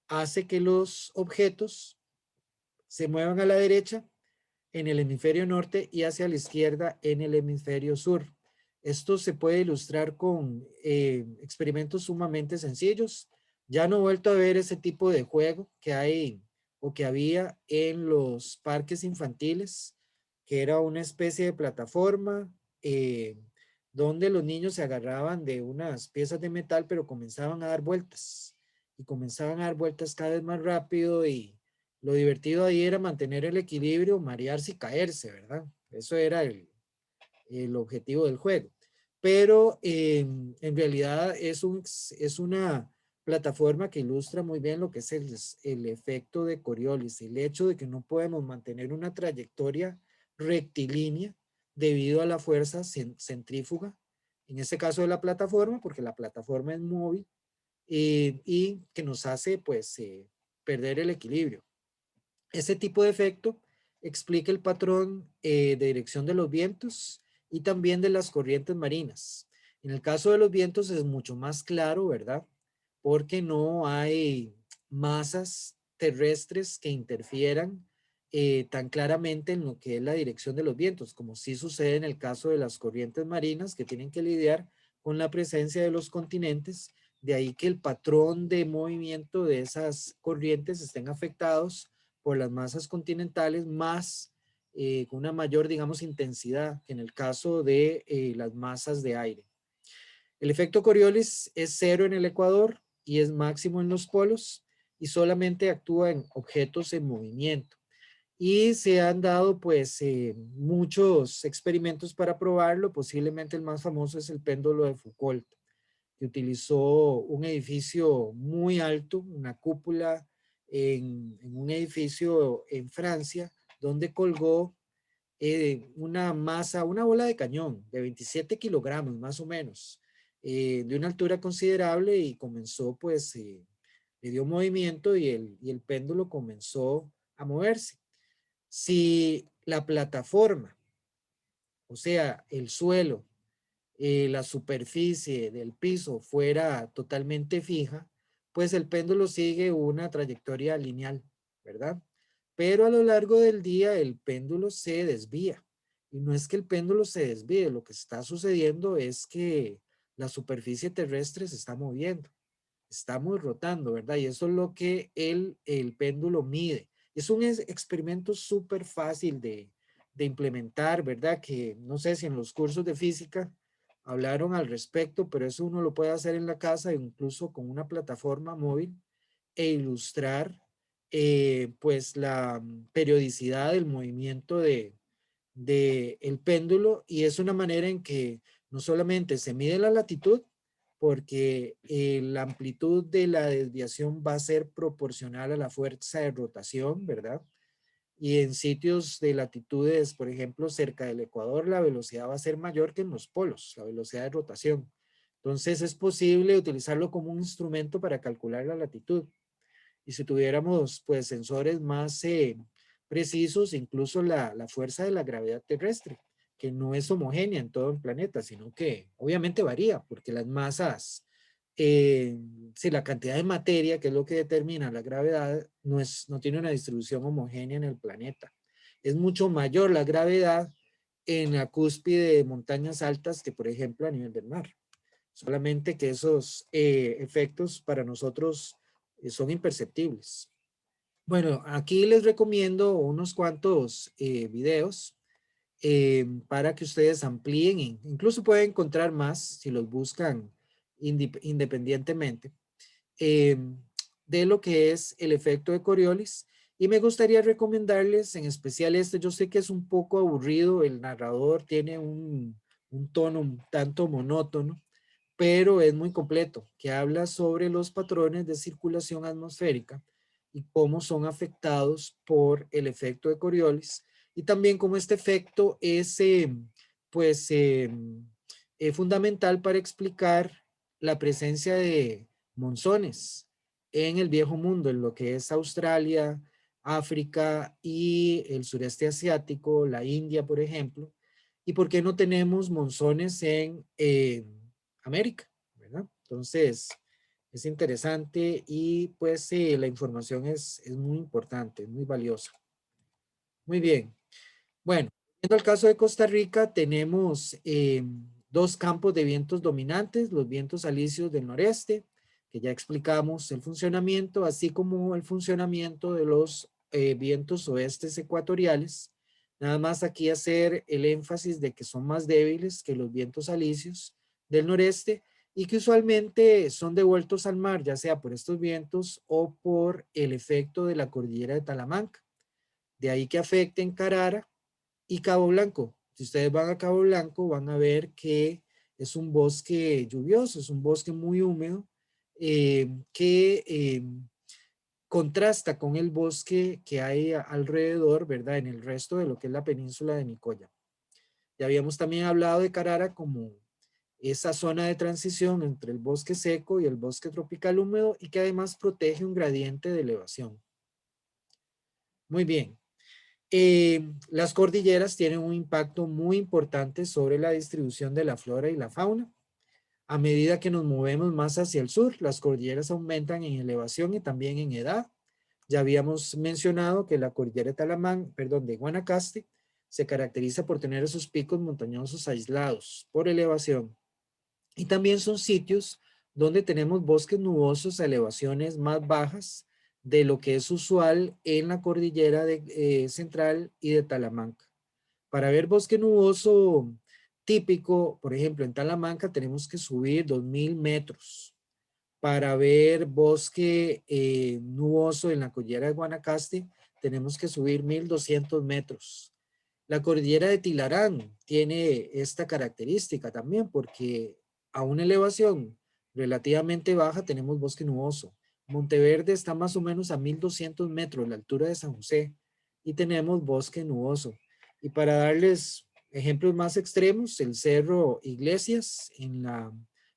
hace que los objetos se muevan a la derecha en el hemisferio norte y hacia la izquierda en el hemisferio sur. Esto se puede ilustrar con experimentos sumamente sencillos. Ya no he vuelto a ver ese tipo de juego que hay o que había en los parques infantiles, que era una especie de plataforma donde los niños se agarraban de unas piezas de metal, pero comenzaban a dar vueltas y comenzaban a dar vueltas cada vez más rápido y lo divertido ahí era mantener el equilibrio, marearse y caerse, ¿verdad? Eso era el objetivo del juego. Pero en realidad es una plataforma que ilustra muy bien lo que es el efecto de Coriolis, el hecho de que no podemos mantener una trayectoria rectilínea debido a la fuerza centrífuga, en este caso de la plataforma, porque la plataforma es móvil y que nos hace pues perder el equilibrio. Este tipo de efecto explica el patrón de dirección de los vientos y también de las corrientes marinas. En el caso de los vientos es mucho más claro, ¿verdad? Porque no hay masas terrestres que interfieran tan claramente en lo que es la dirección de los vientos, como sí sucede en el caso de las corrientes marinas que tienen que lidiar con la presencia de los continentes. De ahí que el patrón de movimiento de esas corrientes estén afectados por las masas continentales más, con una mayor, digamos, intensidad que en el caso de las masas de aire. El efecto Coriolis es cero en el ecuador y es máximo en los polos y solamente actúa en objetos en movimiento. Y se han dado pues muchos experimentos para probarlo. Posiblemente el más famoso es el péndulo de Foucault, que utilizó un edificio muy alto, una cúpula en un edificio en Francia, donde colgó una masa, una bola de cañón de 27 kilogramos más o menos, de una altura considerable y comenzó pues, le dio movimiento y el péndulo comenzó a moverse. Si la plataforma, o sea, el suelo, la superficie del piso fuera totalmente fija, pues el péndulo sigue una trayectoria lineal, ¿verdad? Pero a lo largo del día el péndulo se desvía. Y no es que el péndulo se desvíe, lo que está sucediendo es que la superficie terrestre se está moviendo, estamos rotando, ¿verdad? Y eso es lo que el péndulo mide. Es un experimento súper fácil de implementar, ¿verdad? Que no sé si en los cursos de física hablaron al respecto, pero eso uno lo puede hacer en la casa, incluso con una plataforma móvil, e ilustrar pues la periodicidad del movimiento de el péndulo, y es una manera en que no solamente se mide la latitud, porque la amplitud de la desviación va a ser proporcional a la fuerza de rotación, ¿verdad? Y en sitios de latitudes, por ejemplo, cerca del ecuador, la velocidad va a ser mayor que en los polos, la velocidad de rotación. Entonces es posible utilizarlo como un instrumento para calcular la latitud. Y si tuviéramos pues sensores más precisos, incluso la fuerza de la gravedad terrestre, que no es homogénea en todo el planeta, sino que obviamente varía, porque las masas, si la cantidad de materia, que es lo que determina la gravedad, no tiene una distribución homogénea en el planeta. Es mucho mayor la gravedad en la cúspide de montañas altas que, por ejemplo, a nivel del mar. Solamente que esos efectos para nosotros son imperceptibles. Bueno, aquí les recomiendo unos cuantos videos para que ustedes amplíen, incluso pueden encontrar más si los buscan independientemente, eh, de lo que es el efecto de Coriolis. Y me gustaría recomendarles en especial este. Yo sé que es un poco aburrido, el narrador tiene un tono un tanto monótono, pero es muy completo, que habla sobre los patrones de circulación atmosférica y cómo son afectados por el efecto de Coriolis, y también cómo este efecto es pues fundamental para explicar la presencia de monzones en el viejo mundo, en lo que es Australia, África y el sureste asiático, la India, por ejemplo, y por qué no tenemos monzones en América, ¿verdad? Entonces, es interesante y pues sí, la información es muy importante, muy valiosa. Muy bien. Bueno, en el caso de Costa Rica, tenemos dos campos de vientos dominantes, los vientos alisios del noreste, que ya explicamos el funcionamiento, así como el funcionamiento de los vientos oestes ecuatoriales. Nada más aquí hacer el énfasis de que son más débiles que los vientos alisios del noreste y que usualmente son devueltos al mar, ya sea por estos vientos o por el efecto de la cordillera de Talamanca. De ahí que afecten Carara y Cabo Blanco. Si ustedes van a Cabo Blanco, van a ver que es un bosque lluvioso, es un bosque muy húmedo, que contrasta con el bosque que hay alrededor, ¿verdad? En el resto de lo que es la península de Nicoya. Ya habíamos también hablado de Carara como esa zona de transición entre el bosque seco y el bosque tropical húmedo, y que además protege un gradiente de elevación. Muy bien. Las cordilleras tienen un impacto muy importante sobre la distribución de la flora y la fauna. A medida que nos movemos más hacia el sur, las cordilleras aumentan en elevación y también en edad. Ya habíamos mencionado que la cordillera de de Guanacaste, se caracteriza por tener esos picos montañosos aislados por elevación. Y también son sitios donde tenemos bosques nubosos a elevaciones más bajas de lo que es usual en la cordillera central y de Talamanca. Para ver bosque nuboso típico, por ejemplo, en Talamanca tenemos que subir 2000 metros. Para ver bosque nuboso en la cordillera de Guanacaste, tenemos que subir 1200 metros. La cordillera de Tilarán tiene esta característica también porque a una elevación relativamente baja tenemos bosque nuboso. Monteverde está más o menos a 1200 metros, la altura de San José, y tenemos bosque nuboso. Y para darles ejemplos más extremos, el Cerro Iglesias en la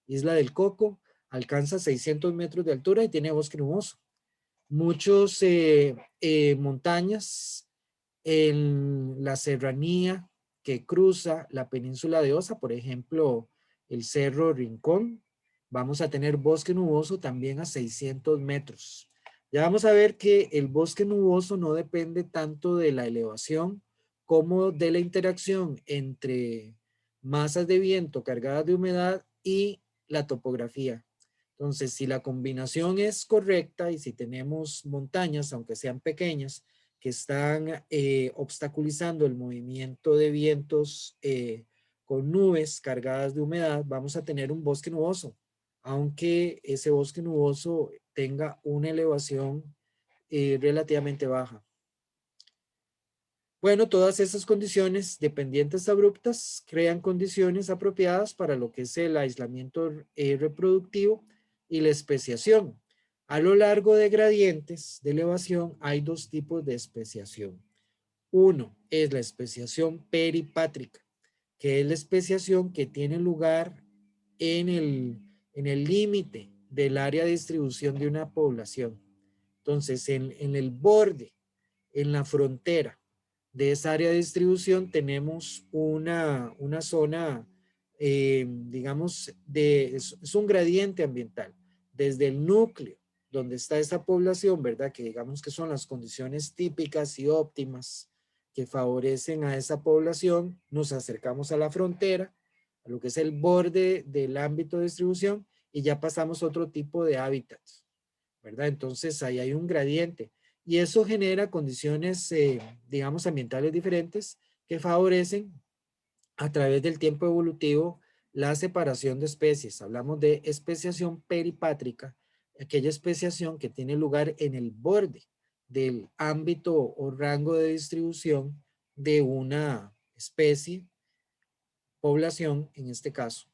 isla del Coco alcanza 600 metros de altura y tiene bosque nuboso. Muchos montañas en la serranía que cruza la península de Osa, por ejemplo, el Cerro Rincón, vamos a tener bosque nuboso también a 600 metros. Ya vamos a ver que el bosque nuboso no depende tanto de la elevación como de la interacción entre masas de viento cargadas de humedad y la topografía. Entonces, si la combinación es correcta y si tenemos montañas, aunque sean pequeñas, que están obstaculizando el movimiento de vientos con nubes cargadas de humedad, vamos a tener un bosque nuboso, aunque ese bosque nuboso tenga una elevación relativamente baja. Bueno, todas esas condiciones dependientes abruptas crean condiciones apropiadas para lo que es el aislamiento reproductivo y la especiación. A lo largo de gradientes de elevación hay dos tipos de especiación. Uno es la especiación peripátrica, que es la especiación que tiene lugar en el límite del área de distribución de una población. Entonces, en el borde, en la frontera de esa área de distribución, tenemos una zona, digamos, es un gradiente ambiental. Desde el núcleo, donde está esa población, ¿verdad? Que digamos que son las condiciones típicas y óptimas que favorecen a esa población, nos acercamos a la frontera, a lo que es el borde del ámbito de distribución, y ya pasamos a otro tipo de hábitats, ¿verdad? Entonces ahí hay un gradiente y eso genera condiciones, digamos, ambientales diferentes que favorecen a través del tiempo evolutivo la separación de especies. Hablamos de especiación peripátrica, aquella especiación que tiene lugar en el borde del ámbito o rango de distribución de una especie, población en este caso.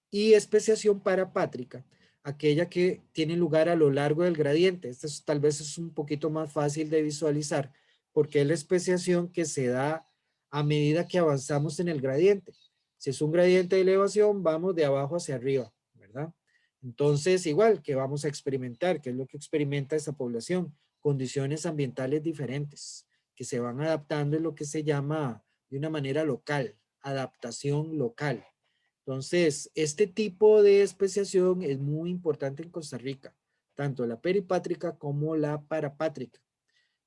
Y especiación parapátrica, aquella que tiene lugar a lo largo del gradiente. Esta tal vez es un poquito más fácil de visualizar porque es la especiación que se da a medida que avanzamos en el gradiente. Si es un gradiente de elevación, vamos de abajo hacia arriba, ¿verdad? Entonces, igual que vamos a experimentar, que es lo que experimenta esa población, condiciones ambientales diferentes que se van adaptando en lo que se llama de una manera local, adaptación local. Entonces, este tipo de especiación es muy importante en Costa Rica, tanto la peripátrica como la parapátrica.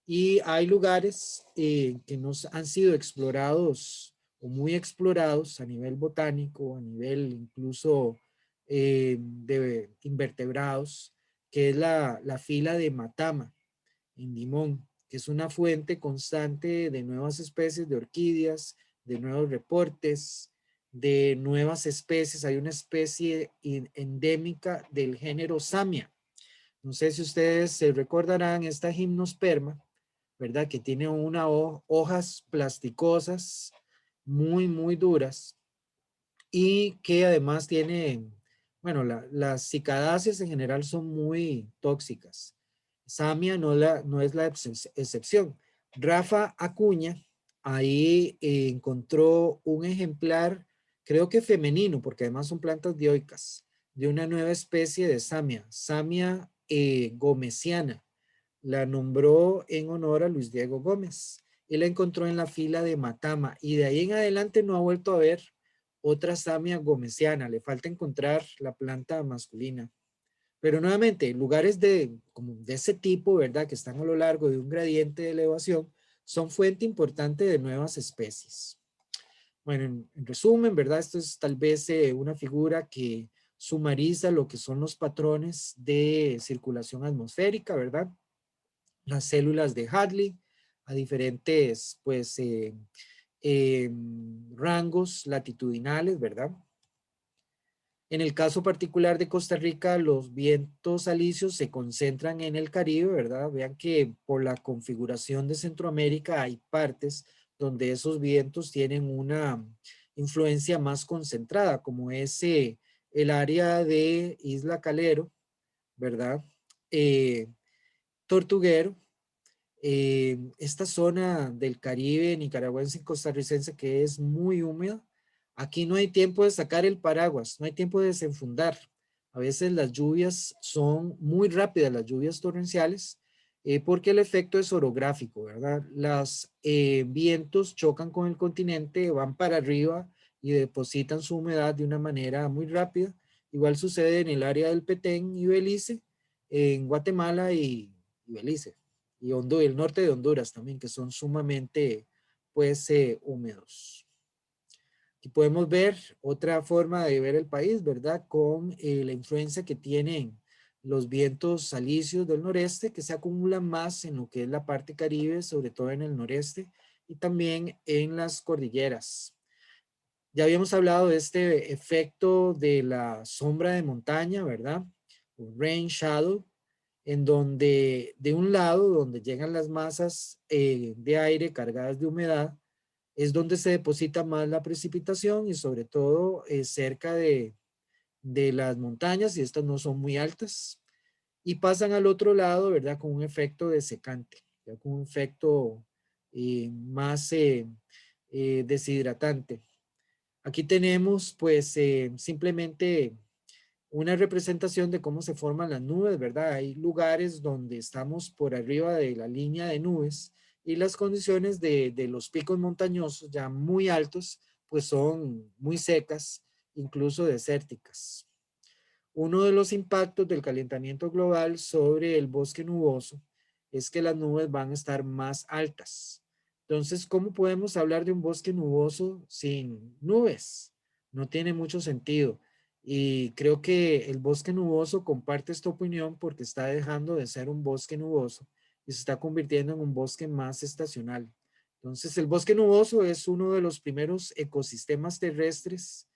Y hay lugares que no han sido explorados o muy explorados a nivel botánico, a nivel incluso de invertebrados, que es la fila de Matama en Limón, que es una fuente constante de nuevas especies de orquídeas, de nuevos reportes, de nuevas especies. Hay una especie endémica del género Samia. No sé si ustedes se recordarán esta gimnosperma, ¿verdad? Que tiene hojas plasticosas muy duras y que además tiene, bueno, las cicadáceas en general son muy tóxicas. Samia no es la excepción. Rafa Acuña ahí encontró un ejemplar, creo que femenino, porque además son plantas dioicas, de una nueva especie de Samia, Samia gomesiana. La nombró en honor a Luis Diego Gómez y la encontró en la fila de Matama y de ahí en adelante no ha vuelto a ver otra Samia gomesiana. Le falta encontrar la planta masculina. Pero nuevamente, lugares como de ese tipo, ¿verdad? Que están a lo largo de un gradiente de elevación, son fuente importante de nuevas especies. Bueno, en resumen, ¿verdad? Esto es tal vez una figura que sumariza lo que son los patrones de circulación atmosférica, ¿verdad? Las células de Hadley a diferentes, pues, rangos latitudinales, ¿verdad? En el caso particular de Costa Rica, los vientos alisios se concentran en el Caribe, ¿verdad? Vean que por la configuración de Centroamérica hay partes donde esos vientos tienen una influencia más concentrada, como es el área de Isla Calero, ¿verdad? Eh, Tortuguero, esta zona del Caribe nicaragüense y costarricense que es muy húmeda. Aquí no hay tiempo de sacar el paraguas, no hay tiempo de desenfundar. A veces las lluvias son muy rápidas, las lluvias torrenciales, porque el efecto es orográfico, ¿verdad? Los vientos chocan con el continente, van para arriba y depositan su humedad de una manera muy rápida. Igual sucede en el área del Petén y Belice, en Guatemala y Belice y el norte de Honduras también, que son sumamente, pues, húmedos. Aquí podemos ver otra forma de ver el país, ¿verdad? Con la influencia que tienen los vientos alisios del noreste, que se acumulan más en lo que es la parte caribe, sobre todo en el noreste, y también en las cordilleras. Ya habíamos hablado de este efecto de la sombra de montaña, ¿verdad? Rain shadow, en donde de un lado, donde llegan las masas de aire cargadas de humedad, es donde se deposita más la precipitación y sobre todo cerca de las montañas, y estas no son muy altas, y pasan al otro lado, ¿verdad? Con un efecto de secante, ¿ya? Con un efecto más deshidratante. Aquí tenemos pues simplemente una representación de cómo se forman las nubes, ¿verdad? Hay lugares donde estamos por arriba de la línea de nubes y las condiciones de los picos montañosos ya muy altos, pues son muy secas, incluso desérticas. Uno de los impactos del calentamiento global sobre el bosque nuboso es que las nubes van a estar más altas. Entonces, ¿cómo podemos hablar de un bosque nuboso sin nubes? No tiene mucho sentido. Y creo que el bosque nuboso comparte esta opinión porque está dejando de ser un bosque nuboso y se está convirtiendo en un bosque más estacional. Entonces, el bosque nuboso es uno de los primeros ecosistemas terrestres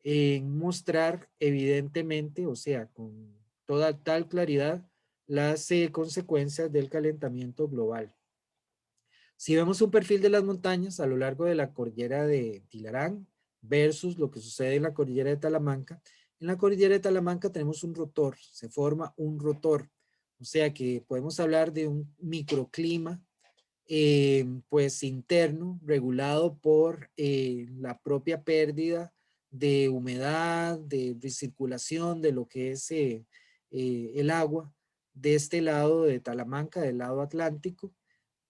en mostrar evidentemente, o sea, con toda tal claridad, las consecuencias del calentamiento global. Si vemos un perfil de las montañas a lo largo de la cordillera de Tilarán versus lo que sucede en la cordillera de Talamanca, en la cordillera de Talamanca tenemos un rotor, se forma un rotor, o sea que podemos hablar de un microclima pues interno, regulado por la propia pérdida de humedad, de recirculación de lo que es el agua de este lado de Talamanca, del lado atlántico,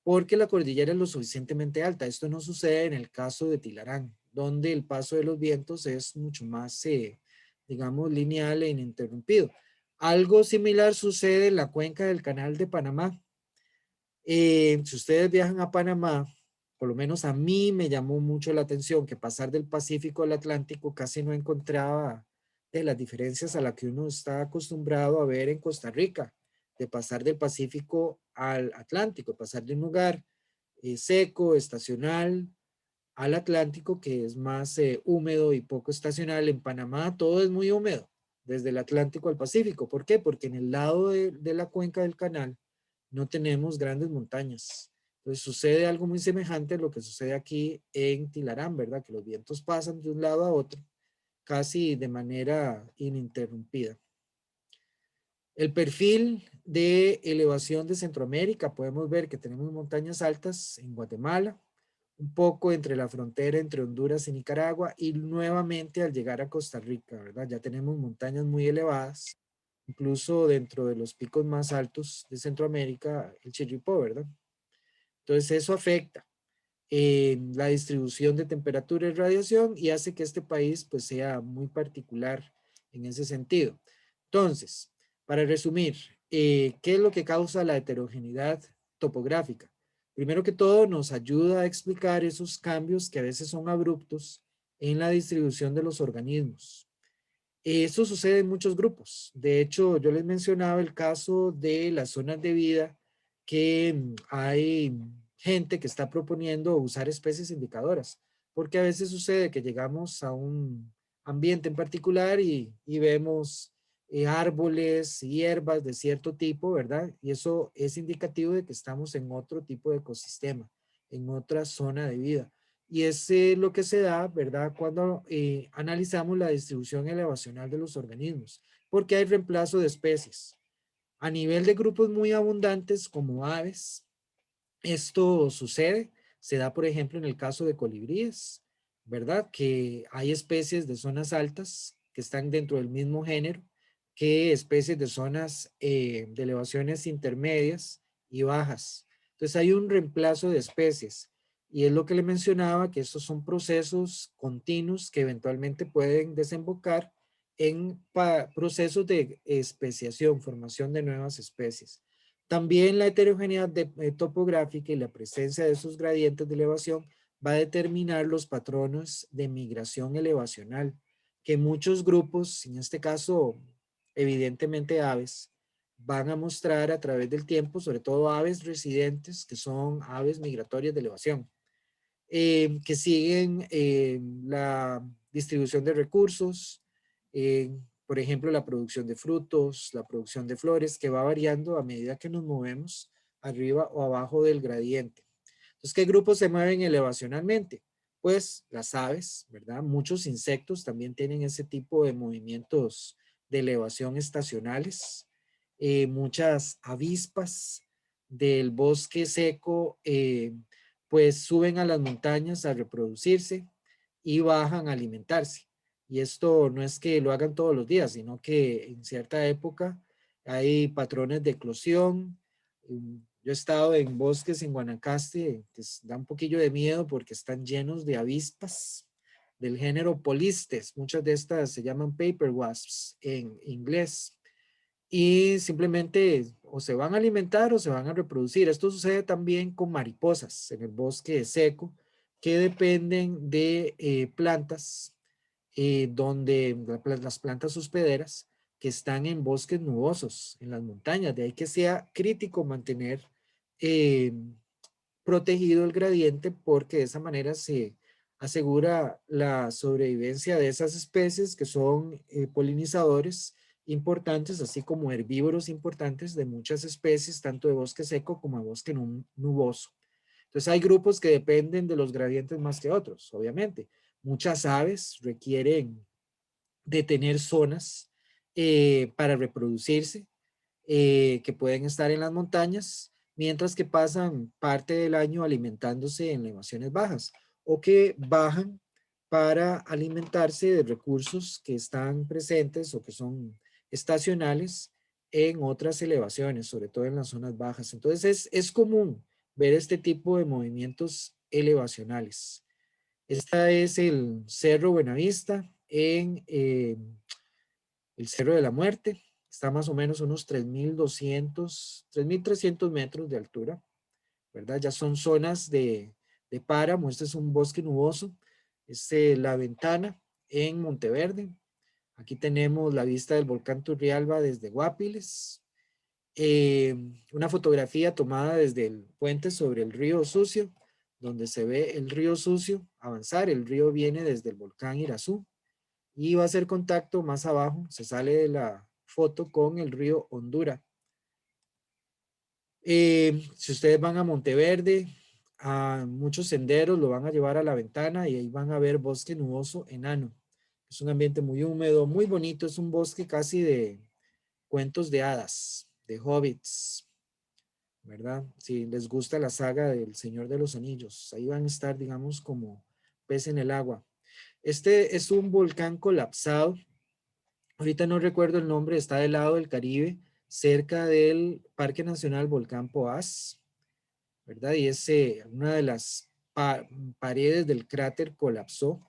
porque la cordillera es lo suficientemente alta. Esto no sucede en el caso de Tilarán, donde el paso de los vientos es mucho más, digamos, lineal e ininterrumpido. Algo similar sucede en la cuenca del Canal de Panamá. Si ustedes viajan a Panamá, por lo menos a mí me llamó mucho la atención que pasar del Pacífico al Atlántico casi no encontraba de las diferencias a las que uno está acostumbrado a ver en Costa Rica, de pasar del Pacífico al Atlántico, pasar de un lugar seco, estacional, al Atlántico, que es más húmedo y poco estacional. En Panamá todo es muy húmedo, desde el Atlántico al Pacífico. ¿Por qué? Porque en el lado de la cuenca del canal no tenemos grandes montañas. Entonces sucede algo muy semejante a lo que sucede aquí en Tilarán, ¿verdad? Que los vientos pasan de un lado a otro casi de manera ininterrumpida. El perfil de elevación de Centroamérica, podemos ver que tenemos montañas altas en Guatemala, un poco entre la frontera entre Honduras y Nicaragua y nuevamente al llegar a Costa Rica, ¿verdad? Ya tenemos montañas muy elevadas, incluso dentro de los picos más altos de Centroamérica, el Chirripó, ¿verdad? Entonces eso afecta la distribución de temperatura y radiación y hace que este país pues sea muy particular en ese sentido. Entonces, Para resumir, ¿qué es lo que causa la heterogeneidad topográfica? Primero que todo, nos ayuda a explicar esos cambios que a veces son abruptos en la distribución de los organismos. Eso sucede en muchos grupos. De hecho, yo les mencionaba el caso de las zonas de vida que hay gente que está proponiendo usar especies indicadoras, porque a veces sucede que llegamos a un ambiente en particular y vemos árboles y hierbas de cierto tipo, ¿verdad? Y eso es indicativo de que estamos en otro tipo de ecosistema, en otra zona de vida. Y es lo que se da, ¿verdad? Cuando analizamos la distribución elevacional de los organismos, porque hay reemplazo de especies. A nivel de grupos muy abundantes como aves, esto sucede, se da por ejemplo en el caso de colibríes, ¿verdad? Que hay especies de zonas altas que están dentro del mismo género que especies de zonas de elevaciones intermedias y bajas. Entonces hay un reemplazo de especies y es lo que le mencionaba, que estos son procesos continuos que eventualmente pueden desembocar en procesos de especiación, formación de nuevas especies. También la heterogeneidad topográfica y la presencia de esos gradientes de elevación va a determinar los patrones de migración elevacional, que muchos grupos, en este caso evidentemente aves, van a mostrar a través del tiempo, sobre todo aves residentes, que son aves migratorias de elevación, que siguen la distribución de recursos, por ejemplo, la producción de frutos, la producción de flores, que va variando a medida que nos movemos arriba o abajo del gradiente. Entonces, ¿qué grupos se mueven elevacionalmente? Pues las aves, ¿verdad? Muchos insectos también tienen ese tipo de movimientos de elevación estacionales. Muchas avispas del bosque seco, pues suben a las montañas a reproducirse y bajan a alimentarse. Y esto no es que lo hagan todos los días, sino que en cierta época hay patrones de eclosión. Yo he estado en bosques en Guanacaste que da un poquillo de miedo porque están llenos de avispas del género Polistes. Muchas de estas se llaman paper wasps en inglés y simplemente o se van a alimentar o se van a reproducir. Esto sucede también con mariposas en el bosque seco que dependen de plantas, donde las plantas hospederas que están en bosques nubosos, en las montañas. De ahí que sea crítico mantener eh, protegido el gradiente porque de esa manera se asegura la sobrevivencia de esas especies que son polinizadores importantes, así como herbívoros importantes de muchas especies, tanto de bosque seco como de bosque nuboso. Entonces hay grupos que dependen de los gradientes más que otros, obviamente. Muchas aves requieren de tener zonas para reproducirse, que pueden estar en las montañas, mientras que pasan parte del año alimentándose en elevaciones bajas o que bajan para alimentarse de recursos que están presentes o que son estacionales en otras elevaciones, sobre todo en las zonas bajas. Entonces es común ver este tipo de movimientos elevacionales. Este es el Cerro Buenavista en el Cerro de la Muerte. Está más o menos unos 3.200, 3.300 metros de altura, ¿verdad? Ya son zonas de páramo. Este es un bosque nuboso. La Ventana en Monteverde. Aquí tenemos la vista del volcán Turrialba desde Guapiles. Una fotografía tomada desde el puente sobre el río Sucio, donde se ve el río Sucio avanzar. El río viene desde el volcán Irazú y va a hacer contacto más abajo. Se sale de la foto con el río Hondura. Si ustedes van a Monteverde, a muchos senderos lo van a llevar a La Ventana y ahí van a ver bosque nuboso enano. Es un ambiente muy húmedo, muy bonito. Es un bosque casi de cuentos de hadas, de hobbits, ¿verdad? Si les gusta la saga del Señor de los Anillos, ahí van a estar, digamos, como pez en el agua. Este es un volcán colapsado. Ahorita no recuerdo el nombre, está del lado del Caribe, cerca del Parque Nacional Volcán Poás, ¿verdad? Y es una de las paredes del cráter colapsó.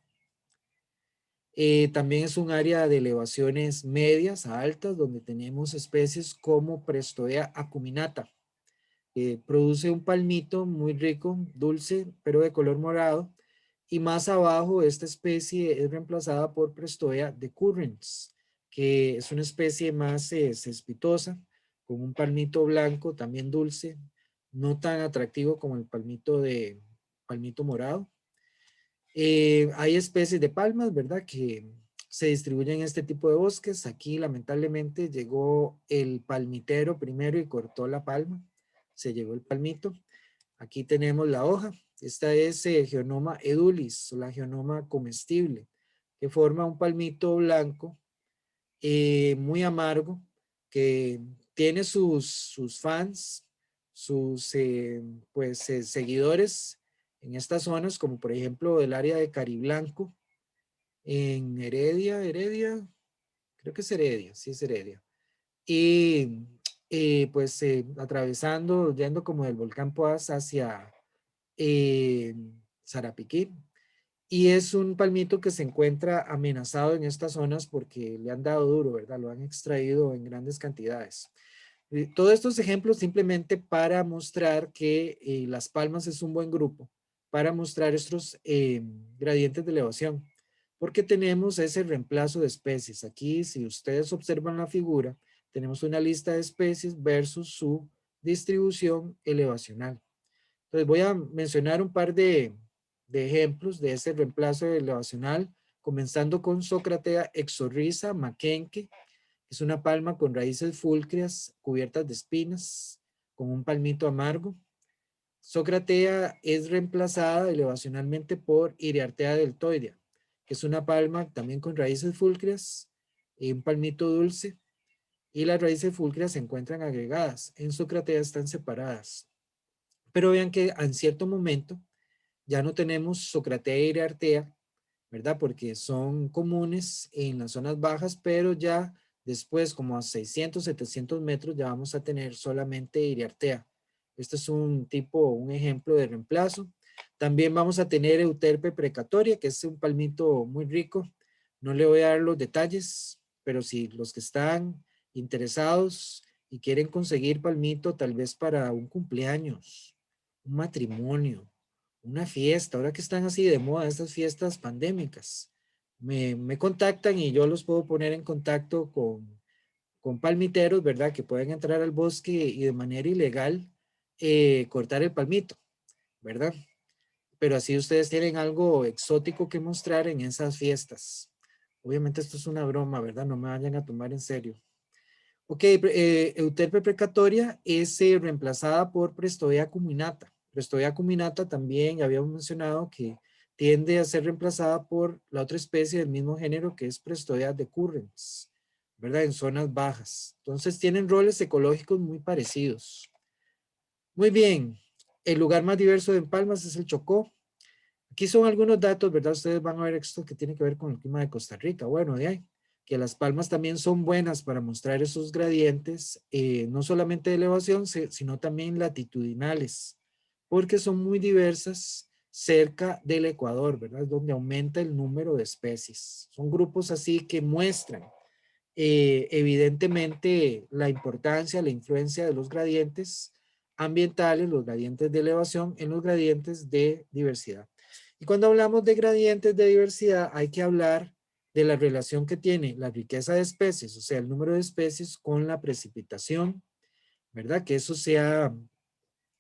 También es un área de elevaciones medias a altas, donde tenemos especies como Prestoea acuminata. Produce un palmito muy rico, dulce, pero de color morado. Y más abajo, esta especie es reemplazada por Prestoea decurrens, que es una especie más cespitosa, con un palmito blanco, también dulce, no tan atractivo como el palmito morado. Hay especies de palmas, ¿verdad? Que se distribuyen en este tipo de bosques. Aquí lamentablemente llegó el palmitero primero y cortó la palma. Se llevó el palmito. Aquí tenemos la hoja. Esta es Geonoma edulis, la geonoma comestible, que forma un palmito blanco muy amargo, que tiene sus fans, sus seguidores en estas zonas, como por ejemplo el área de Cariblanco, en Heredia, creo que es Heredia, sí es Heredia. Y atravesando, yendo como del volcán Poás hacia Sarapiquí. Y es un palmito que se encuentra amenazado en estas zonas porque le han dado duro, ¿verdad? Lo han extraído en grandes cantidades. Todos estos ejemplos simplemente para mostrar que Las Palmas es un buen grupo, para mostrar estos gradientes de elevación, porque tenemos ese reemplazo de especies. Aquí, si ustedes observan la figura, tenemos una lista de especies versus su distribución elevacional. Entonces voy a mencionar un par de ejemplos de ese reemplazo elevacional, comenzando con Socratea exorrhiza maquenque. Es una palma con raíces fulcreas cubiertas de espinas, con un palmito amargo. Socratea es reemplazada elevacionalmente por Iriartea deltoidea, que es una palma también con raíces fulcreas y un palmito dulce. Y las raíces fulcreas se encuentran agregadas. En Socratea están separadas. Pero vean que en cierto momento ya no tenemos Socratea y Iriartea, ¿verdad? Porque son comunes en las zonas bajas, pero ya después, como a 600, 700 metros, ya vamos a tener solamente Iriartea. Este es un ejemplo de reemplazo. También vamos a tener Euterpe precatoria, que es un palmito muy rico. No le voy a dar los detalles, pero si los que están interesados y quieren conseguir palmito, tal vez para un cumpleaños, un matrimonio, una fiesta, ahora que están así de moda estas fiestas pandémicas, me contactan y yo los puedo poner en contacto con palmiteros, ¿verdad? Que pueden entrar al bosque y de manera ilegal cortar el palmito, ¿verdad? Pero así ustedes tienen algo exótico que mostrar en esas fiestas. Obviamente esto es una broma, ¿verdad? No me vayan a tomar en serio. Ok, Euterpe precatoria es reemplazada por Prestoea acuminata. Prestoea acuminata también ya habíamos mencionado que tiende a ser reemplazada por la otra especie del mismo género que es Prestoea decurrens, ¿verdad? En zonas bajas. Entonces tienen roles ecológicos muy parecidos. Muy bien, el lugar más diverso de Palmas es el Chocó. Aquí son algunos datos, ¿verdad? Ustedes van a ver esto que tiene que ver con el clima de Costa Rica. Bueno, de ahí, que Las Palmas también son buenas para mostrar esos gradientes, no solamente de elevación, sino también latitudinales, porque son muy diversas cerca del Ecuador, ¿verdad? Donde aumenta el número de especies. Son grupos así que muestran evidentemente la importancia, la influencia de los gradientes ambientales, los gradientes de elevación en los gradientes de diversidad. Y cuando hablamos de gradientes de diversidad, hay que hablar de la relación que tiene la riqueza de especies, o sea, el número de especies con la precipitación, ¿verdad? Que eso se ha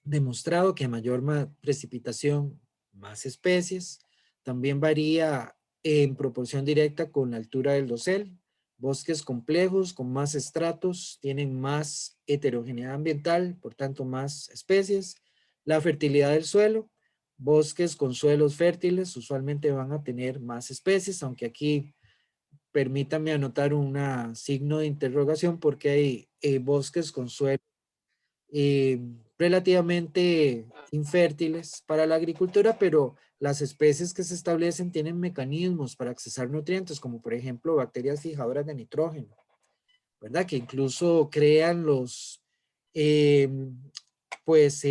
demostrado que a mayor precipitación, más especies. También varía en proporción directa con la altura del dosel. Bosques complejos con más estratos tienen más heterogeneidad ambiental, por tanto más especies. La fertilidad del suelo. Bosques con suelos fértiles usualmente van a tener más especies, aunque aquí permítanme anotar un signo de interrogación porque hay bosques con suelos eh, relativamente infértiles para la agricultura, pero las especies que se establecen tienen mecanismos para accesar nutrientes, como por ejemplo bacterias fijadoras de nitrógeno, ¿verdad? Que incluso crean eh, pues,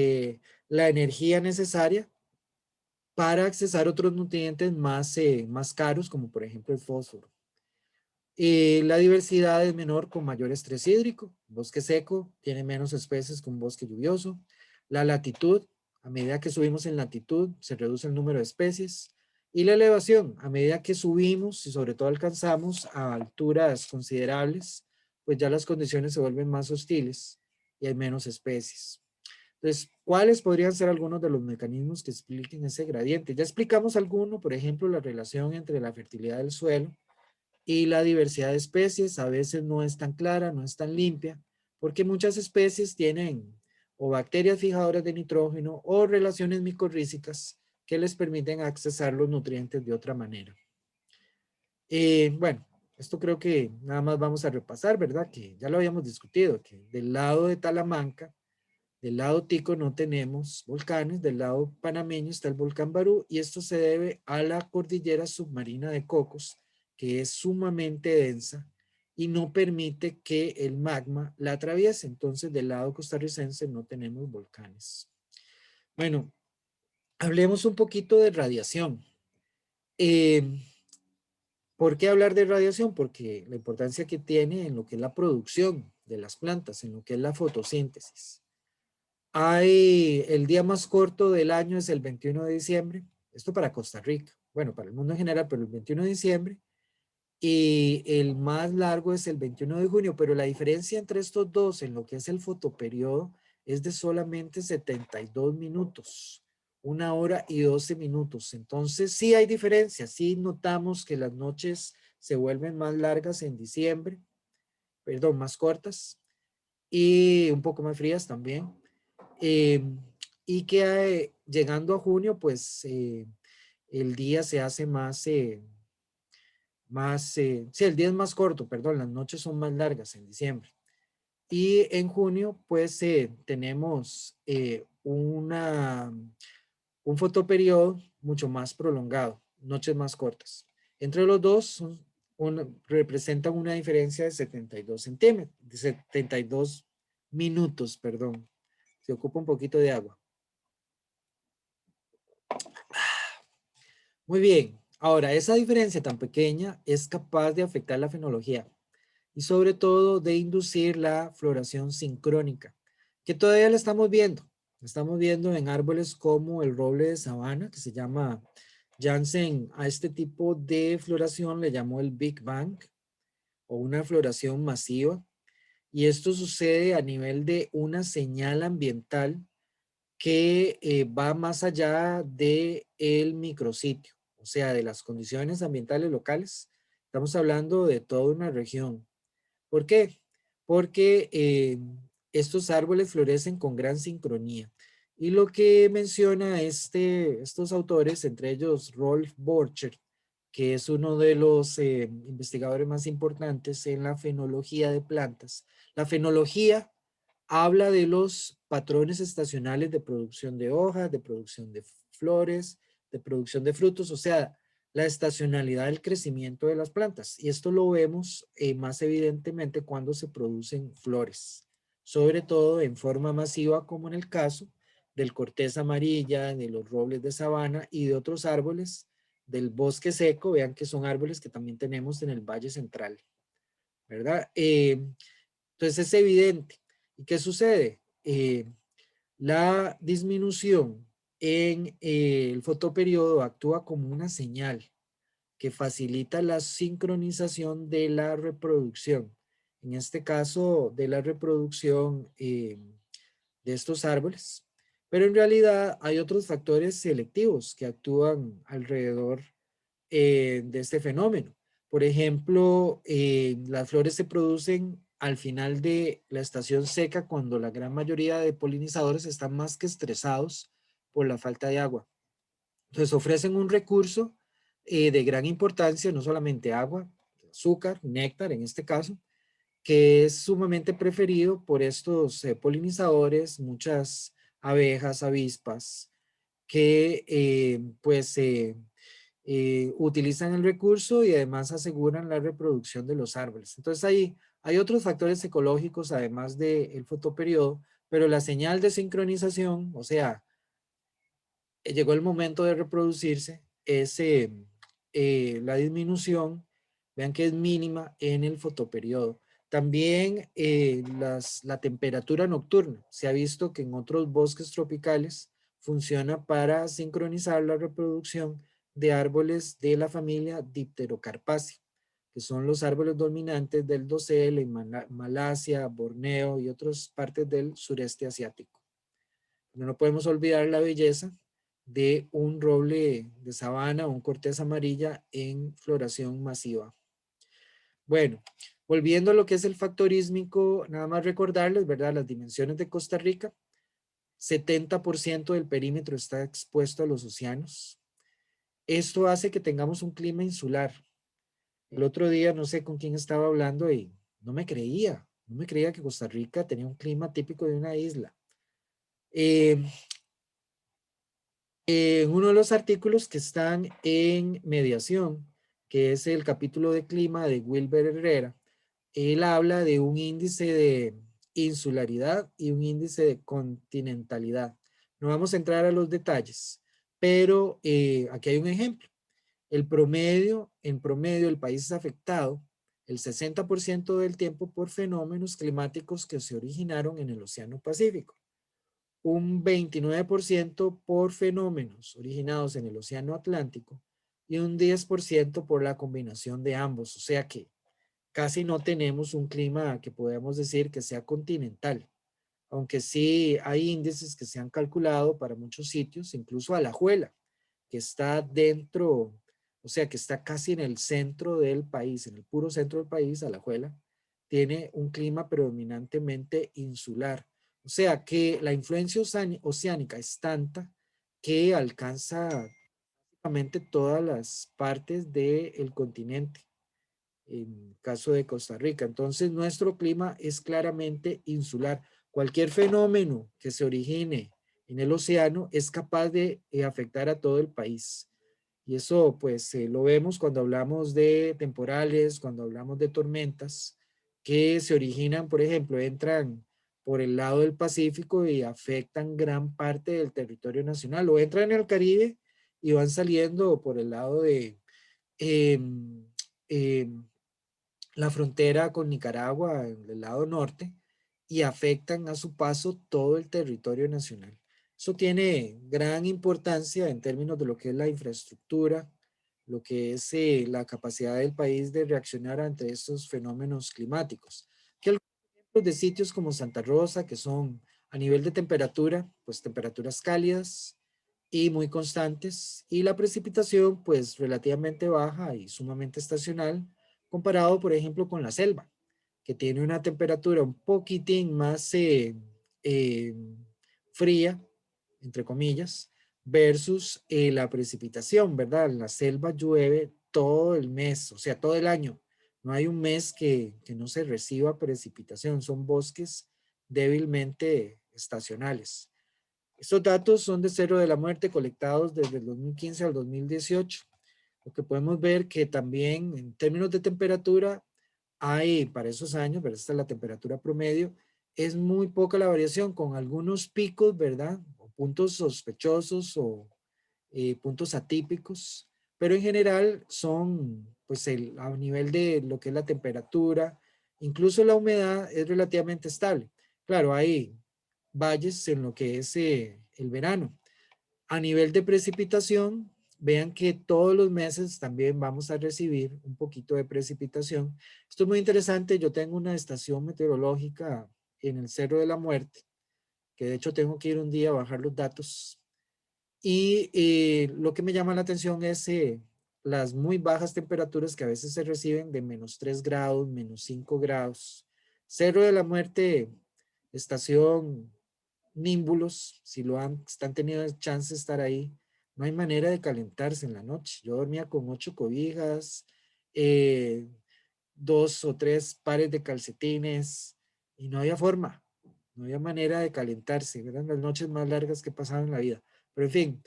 la energía necesaria para accesar otros nutrientes más caros, como por ejemplo el fósforo. La diversidad es menor con mayor estrés hídrico. Bosque seco tiene menos especies que un bosque lluvioso. La latitud, a medida que subimos en latitud, se reduce el número de especies. Y la elevación, a medida que subimos y sobre todo alcanzamos a alturas considerables, pues ya las condiciones se vuelven más hostiles y hay menos especies. Entonces, ¿cuáles podrían ser algunos de los mecanismos que expliquen ese gradiente? Ya explicamos alguno, por ejemplo, la relación entre la fertilidad del suelo y la diversidad de especies. A veces no es tan clara, no es tan limpia, porque muchas especies tienen o bacterias fijadoras de nitrógeno o relaciones micorrízicas que les permiten accesar los nutrientes de otra manera. Bueno, esto creo que nada más vamos a repasar, ¿verdad? Que ya lo habíamos discutido, que del lado de Talamanca, del lado Tico no tenemos volcanes, del lado panameño está el volcán Barú y esto se debe a la cordillera submarina de Cocos, que es sumamente densa y no permite que el magma la atraviese. Entonces, del lado costarricense no tenemos volcanes. Bueno, hablemos un poquito de radiación. ¿Por qué hablar de radiación? Porque la importancia que tiene en lo que es la producción de las plantas, en lo que es la fotosíntesis. El día más corto del año es el 21 de diciembre, esto para Costa Rica, bueno, para el mundo en general, pero el 21 de diciembre, y el más largo es el 21 de junio, pero la diferencia entre estos dos en lo que es el fotoperiodo es de solamente 72 minutos, 1 hora y 12 minutos. Entonces sí hay diferencia, sí notamos que las noches se vuelven más largas en diciembre, perdón, más cortas y un poco más frías también. Eh, y que llegando a junio, pues el día se hace sí, el día es más corto, perdón, las noches son más largas en diciembre. Y en junio, pues tenemos un fotoperiodo mucho más prolongado, noches más cortas. Entre los dos representan una diferencia de 72 centímetros, de 72 minutos, perdón. Se ocupa un poquito de agua. Muy bien. Ahora, esa diferencia tan pequeña es capaz de afectar la fenología y sobre todo de inducir la floración sincrónica, que todavía la estamos viendo. La estamos viendo en árboles como el roble de sabana, que se llama Jansen. A este tipo de floración le llamó el Big Bang o una floración masiva. Y esto sucede a nivel de una señal ambiental que va más allá del micrositio, o sea, de las condiciones ambientales locales. Estamos hablando de toda una región. ¿Por qué? Porque estos árboles florecen con gran sincronía. Y lo que menciona estos autores, entre ellos Rolf Borcher, que es uno de los investigadores más importantes en la fenología de plantas. La fenología habla de los patrones estacionales de producción de hojas, de producción de flores, de producción de frutos, o sea, la estacionalidad del crecimiento de las plantas. Y esto lo vemos más evidentemente cuando se producen flores, sobre todo en forma masiva, como en el caso del corteza amarilla, de los robles de sabana y de otros árboles del bosque seco. Vean que son árboles que también tenemos en el Valle Central, ¿verdad? Entonces es evidente. ¿Y qué sucede? La disminución en el fotoperiodo actúa como una señal que facilita la sincronización de la reproducción. En este caso, de la reproducción de estos árboles. Pero en realidad hay otros factores selectivos que actúan alrededor de este fenómeno. Por ejemplo, las flores se producen al final de la estación seca cuando la gran mayoría de polinizadores están más que estresados por la falta de agua. Entonces ofrecen un recurso de gran importancia, no solamente agua, azúcar, néctar en este caso, que es sumamente preferido por estos polinizadores, muchas abejas, avispas, que utilizan el recurso y además aseguran la reproducción de los árboles. Entonces hay otros factores ecológicos además del fotoperiodo, pero la señal de sincronización, o sea, llegó el momento de reproducirse, es la disminución, vean que es mínima en el fotoperiodo. También la temperatura nocturna. Se ha visto que en otros bosques tropicales funciona para sincronizar la reproducción de árboles de la familia Dipterocarpácea, que son los árboles dominantes del dosel en Malasia, Borneo y otras partes del sureste asiático. Pero no podemos olvidar la belleza de un roble de sabana o un corteza amarilla en floración masiva. Bueno, volviendo a lo que es el factor ísmico, nada más recordarles, ¿verdad? Las dimensiones de Costa Rica, 70% del perímetro está expuesto a los océanos. Esto hace que tengamos un clima insular. El otro día, no sé con quién estaba hablando y no me creía que Costa Rica tenía un clima típico de una isla. Eh, en uno de los artículos que están en mediación, que es el capítulo de clima de Wilber Herrera, él habla de un índice de insularidad y un índice de continentalidad. No vamos a entrar a los detalles, pero aquí hay un ejemplo. En promedio, el país es afectado el 60% del tiempo por fenómenos climáticos que se originaron en el Océano Pacífico, un 29% por fenómenos originados en el Océano Atlántico y un 10% por la combinación de ambos. O sea que casi no tenemos un clima que podemos decir que sea continental, aunque sí hay índices que se han calculado para muchos sitios, incluso Alajuela, que está dentro, o sea, que está casi en el centro del país, en el puro centro del país, Alajuela, tiene un clima predominantemente insular. O sea, que la influencia oceánica es tanta que alcanza prácticamente todas las partes del continente, en caso de Costa Rica. Entonces, nuestro clima es claramente insular. Cualquier fenómeno que se origine en el océano es capaz de afectar a todo el país. Y eso pues lo vemos cuando hablamos de temporales, cuando hablamos de tormentas que se originan, por ejemplo, entran por el lado del Pacífico y afectan gran parte del territorio nacional, o entran en el Caribe y van saliendo por el lado de eh, eh, la frontera con Nicaragua, en el lado norte, y afectan a su paso todo el territorio nacional. Eso tiene gran importancia en términos de lo que es la infraestructura, lo que es la capacidad del país de reaccionar ante estos fenómenos climáticos. Que algunos ejemplos de sitios como Santa Rosa, que son a nivel de temperatura, pues temperaturas cálidas y muy constantes, y la precipitación pues relativamente baja y sumamente estacional, comparado por ejemplo con la selva, que tiene una temperatura un poquitín más eh, fría, entre comillas, versus la precipitación, ¿verdad? En la selva llueve todo el mes, o sea, todo el año. No hay un mes que no se reciba precipitación, son bosques débilmente estacionales. Estos datos son de Cero de la Muerte colectados desde el 2015 al 2018. Lo que podemos ver que también en términos de temperatura hay para esos años, ¿verdad? Esta es la temperatura promedio, es muy poca la variación con algunos picos, ¿verdad? O puntos sospechosos o puntos atípicos, pero en general son pues a nivel de lo que es la temperatura, incluso la humedad es relativamente estable. Claro, hay valles en lo que es el verano. A nivel de precipitación, vean que todos los meses también vamos a recibir un poquito de precipitación. Esto es muy interesante. Yo tengo una estación meteorológica en el Cerro de la Muerte, que de hecho tengo que ir un día a bajar los datos. Y lo que me llama la atención es las muy bajas temperaturas que a veces se reciben de -3 grados, -5 grados. Cerro de la Muerte, estación Nímbulos, si están teniendo chance de estar ahí, no hay manera de calentarse en la noche. Yo dormía con 8 cobijas, eh, 2 o 3 pares de calcetines y no había forma, no había manera de calentarse. Eran las noches más largas que pasaban en la vida. Pero en fin,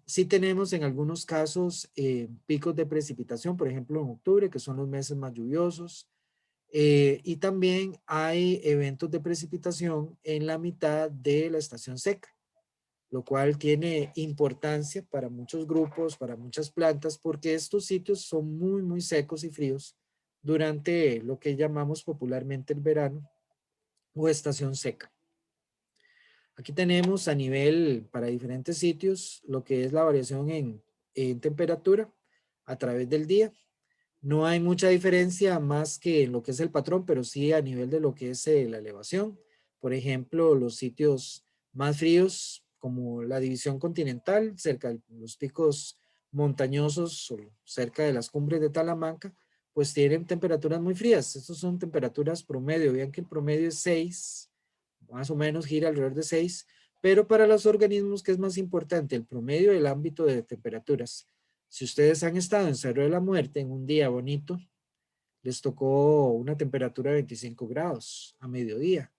sí tenemos en algunos casos picos de precipitación, por ejemplo en octubre, que son los meses más lluviosos. Y también hay eventos de precipitación en la mitad de la estación seca. lo cual tiene importancia para muchos grupos, para muchas plantas, porque estos sitios son muy, muy secos y fríos durante lo que llamamos popularmente el verano o estación seca. Aquí tenemos a nivel para diferentes sitios lo que es la variación en temperatura a través del día. No hay mucha diferencia más que en lo que es el patrón, pero sí a nivel de lo que es la elevación. Por ejemplo, los sitios más fríos, como la división continental, cerca de los picos montañosos o cerca de las cumbres de Talamanca, pues tienen temperaturas muy frías. Estas son temperaturas promedio. Vean que el promedio es 6, más o menos gira alrededor de 6, pero para los organismos, ¿qué es más importante? El promedio del ámbito de temperaturas. Si ustedes han estado en Cerro de la Muerte en un día bonito, les tocó una temperatura de 25 grados a mediodía,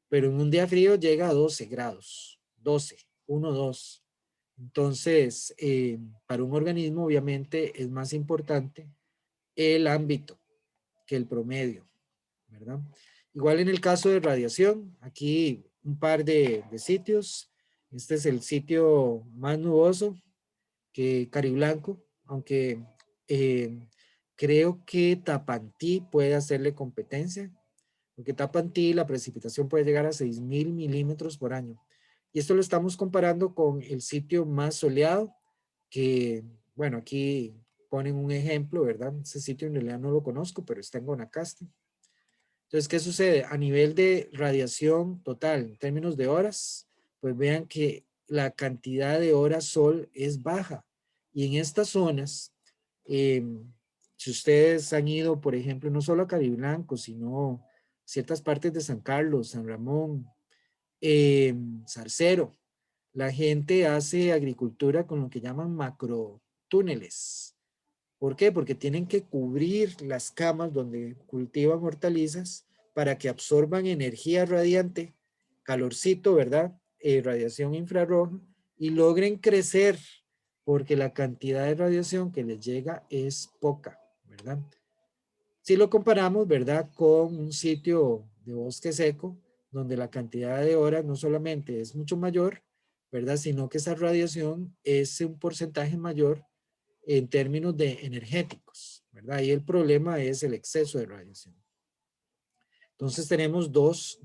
pero en un día frío llega a 12 grados, 12, 1, 2. Entonces, para un organismo obviamente es más importante el ámbito que el promedio, ¿verdad? Igual en el caso de radiación, aquí un par de sitios. Este es el sitio más nuboso que Cariblanco, aunque eh, creo que Tapantí puede hacerle competencia, porque Tapantí la precipitación puede llegar a 6.000 milímetros por año. Y esto lo estamos comparando con el sitio más soleado, que, bueno, aquí ponen un ejemplo, ¿verdad? Ese sitio en realidad no lo conozco, pero está en Guanacaste. Entonces, ¿qué sucede? A nivel de radiación total, en términos de horas, pues vean que la cantidad de horas sol es baja. Y en estas zonas, eh, si ustedes han ido, por ejemplo, no solo a Cariblanco, sino ciertas partes de San Carlos, San Ramón, Zarcero, la gente hace agricultura con lo que llaman macrotúneles. ¿Por qué? Porque tienen que cubrir las camas donde cultivan hortalizas para que absorban energía radiante, calorcito, ¿verdad? Radiación infrarroja y logren crecer porque la cantidad de radiación que les llega es poca, ¿verdad? Si lo comparamos, ¿verdad? Con un sitio de bosque seco, donde la cantidad de horas no solamente es mucho mayor, ¿verdad? Sino que esa radiación es un porcentaje mayor en términos de energéticos, ¿verdad? Y el problema es el exceso de radiación. Entonces tenemos dos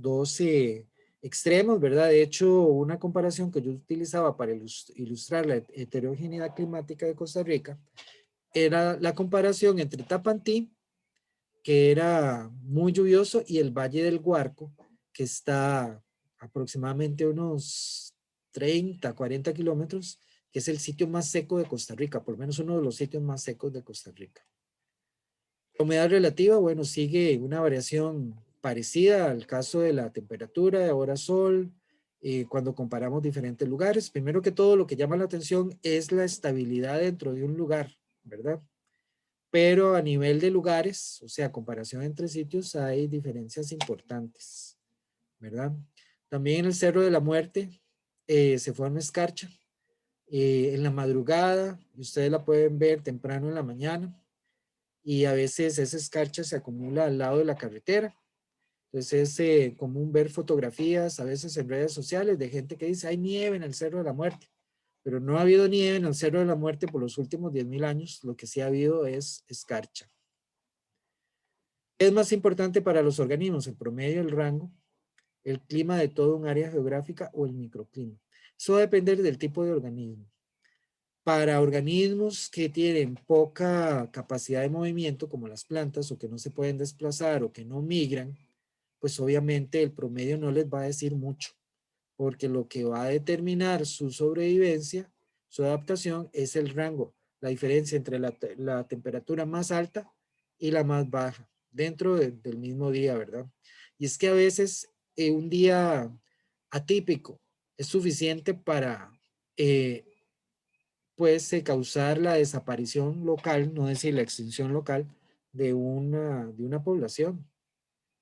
extremos, ¿verdad? De hecho, una comparación que yo utilizaba para ilustrar la heterogeneidad climática de Costa Rica era la comparación entre Tapantí, que era muy lluvioso, y el Valle del Guarco, que está aproximadamente unos 30, 40 kilómetros, que es el sitio más seco de Costa Rica, por lo menos uno de los sitios más secos de Costa Rica. La humedad relativa, bueno, sigue una variación parecida al caso de la temperatura, de hora sol, cuando comparamos diferentes lugares. Primero que todo, lo que llama la atención es la estabilidad dentro de un lugar, ¿verdad? Pero a nivel de lugares, o sea, comparación entre sitios, hay diferencias importantes, ¿verdad? También en el Cerro de la Muerte se forma escarcha en la madrugada, y ustedes la pueden ver temprano en la mañana, y a veces esa escarcha se acumula al lado de la carretera. Entonces es común ver fotografías a veces en redes sociales de gente que dice hay nieve en el Cerro de la Muerte, pero no ha habido nieve en el Cerro de la Muerte por los últimos 10.000 años, lo que sí ha habido es escarcha. Es más importante para los organismos, el promedio, el rango, el clima de todo un área geográfica o el microclima. Eso va a depender del tipo de organismo. Para organismos que tienen poca capacidad de movimiento, como las plantas, o que no se pueden desplazar o que no migran, pues obviamente el promedio no les va a decir mucho, porque lo que va a determinar su sobrevivencia, su adaptación, es el rango, la diferencia entre la temperatura más alta y la más baja, dentro del mismo día, ¿verdad? Y es que a veces un día atípico es suficiente para pues causar la desaparición local, no decir la extinción local, de una población.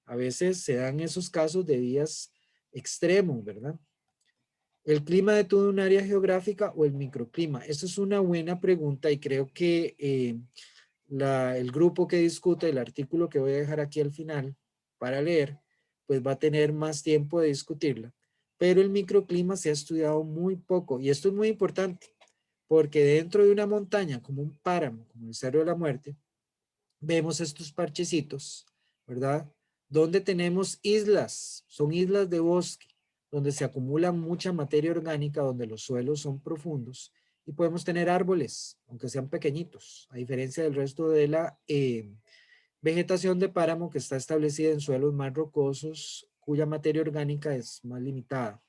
A veces se dan esos casos de días extremos, ¿verdad? ¿El clima de toda un área geográfica o el microclima? Eso es una buena pregunta y creo que el grupo que discute el artículo que voy a dejar aquí al final para leer, pues va a tener más tiempo de discutirla. pero el microclima se ha estudiado muy poco. Y esto es muy importante, porque dentro de una montaña, como un páramo, como el Cerro de la Muerte, vemos estos parchecitos, ¿verdad? Donde tenemos islas, son islas de bosque, donde se acumula mucha materia orgánica, donde los suelos son profundos, y podemos tener árboles, aunque sean pequeñitos, a diferencia del resto de la vegetación de páramo que está establecida en suelos más rocosos, cuya materia orgánica es más limitada.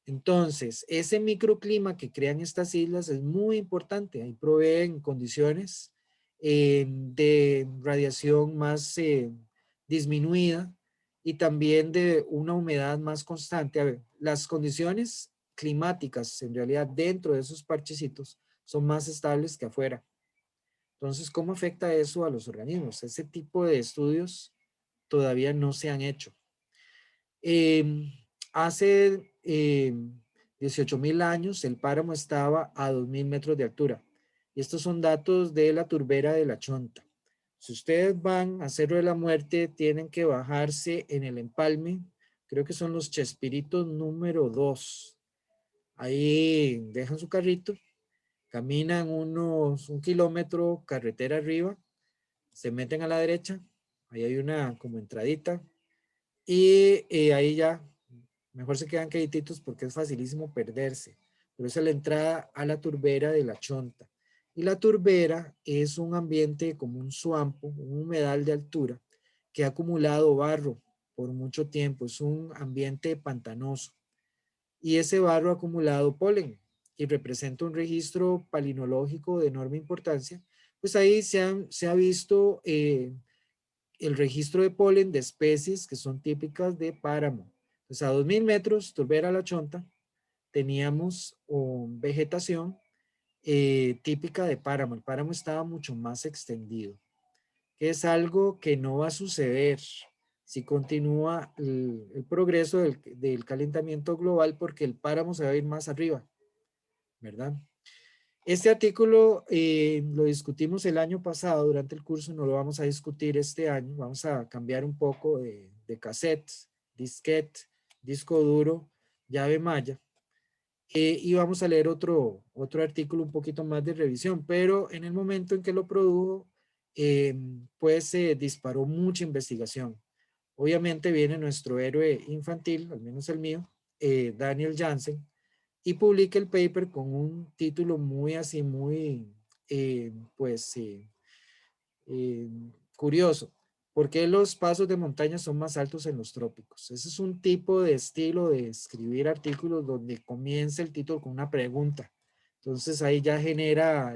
Entonces, ese microclima que crean estas islas es muy importante. Ahí proveen condiciones de radiación más disminuida y también de una humedad más constante. A ver, las condiciones climáticas, en realidad, dentro de esos parchecitos son más estables que afuera. Entonces, ¿cómo afecta eso a los organismos? Ese tipo de estudios todavía no se han hecho. Hace 18.000 años el páramo estaba a 2.000 metros de altura. Y estos son datos de la turbera de la Chonta. Si ustedes van a Cerro de la Muerte, tienen que bajarse en el empalme. Creo que son los Chespiritos número 2. Ahí dejan su carrito, caminan unos 1 kilómetro carretera arriba, se meten a la derecha, ahí hay una como entradita, y ahí ya mejor se quedan quietitos porque es facilísimo perderse. Pero esa es la entrada a la turbera de la Chonta. Y la turbera es un ambiente como un suampo, un humedal de altura que ha acumulado barro por mucho tiempo. Es un ambiente pantanoso. Y ese barro ha acumulado polen y representa un registro palinológico de enorme importancia. Pues ahí se ha visto el registro de polen de especies que son típicas de páramo. Entonces, a 2.000 metros, turbera la Chonta, teníamos vegetación típica de páramo. El páramo estaba mucho más extendido, que es algo que no va a suceder si continúa el progreso del calentamiento global, porque el páramo se va a ir más arriba, ¿verdad? Este artículo lo discutimos el año pasado durante el curso, no lo vamos a discutir este año, vamos a cambiar un poco de cassette, disquete, disco duro, llave malla, y vamos a leer otro artículo un poquito más de revisión, pero en el momento en que lo produjo, pues se disparó mucha investigación. Obviamente viene nuestro héroe infantil, al menos el mío, Daniel Jansen, y publica el paper con un título muy así, muy, pues, eh, curioso. ¿Por qué los pasos de montaña son más altos en los trópicos? Ese es un tipo de estilo de escribir artículos donde comienza el título con una pregunta. Entonces ahí ya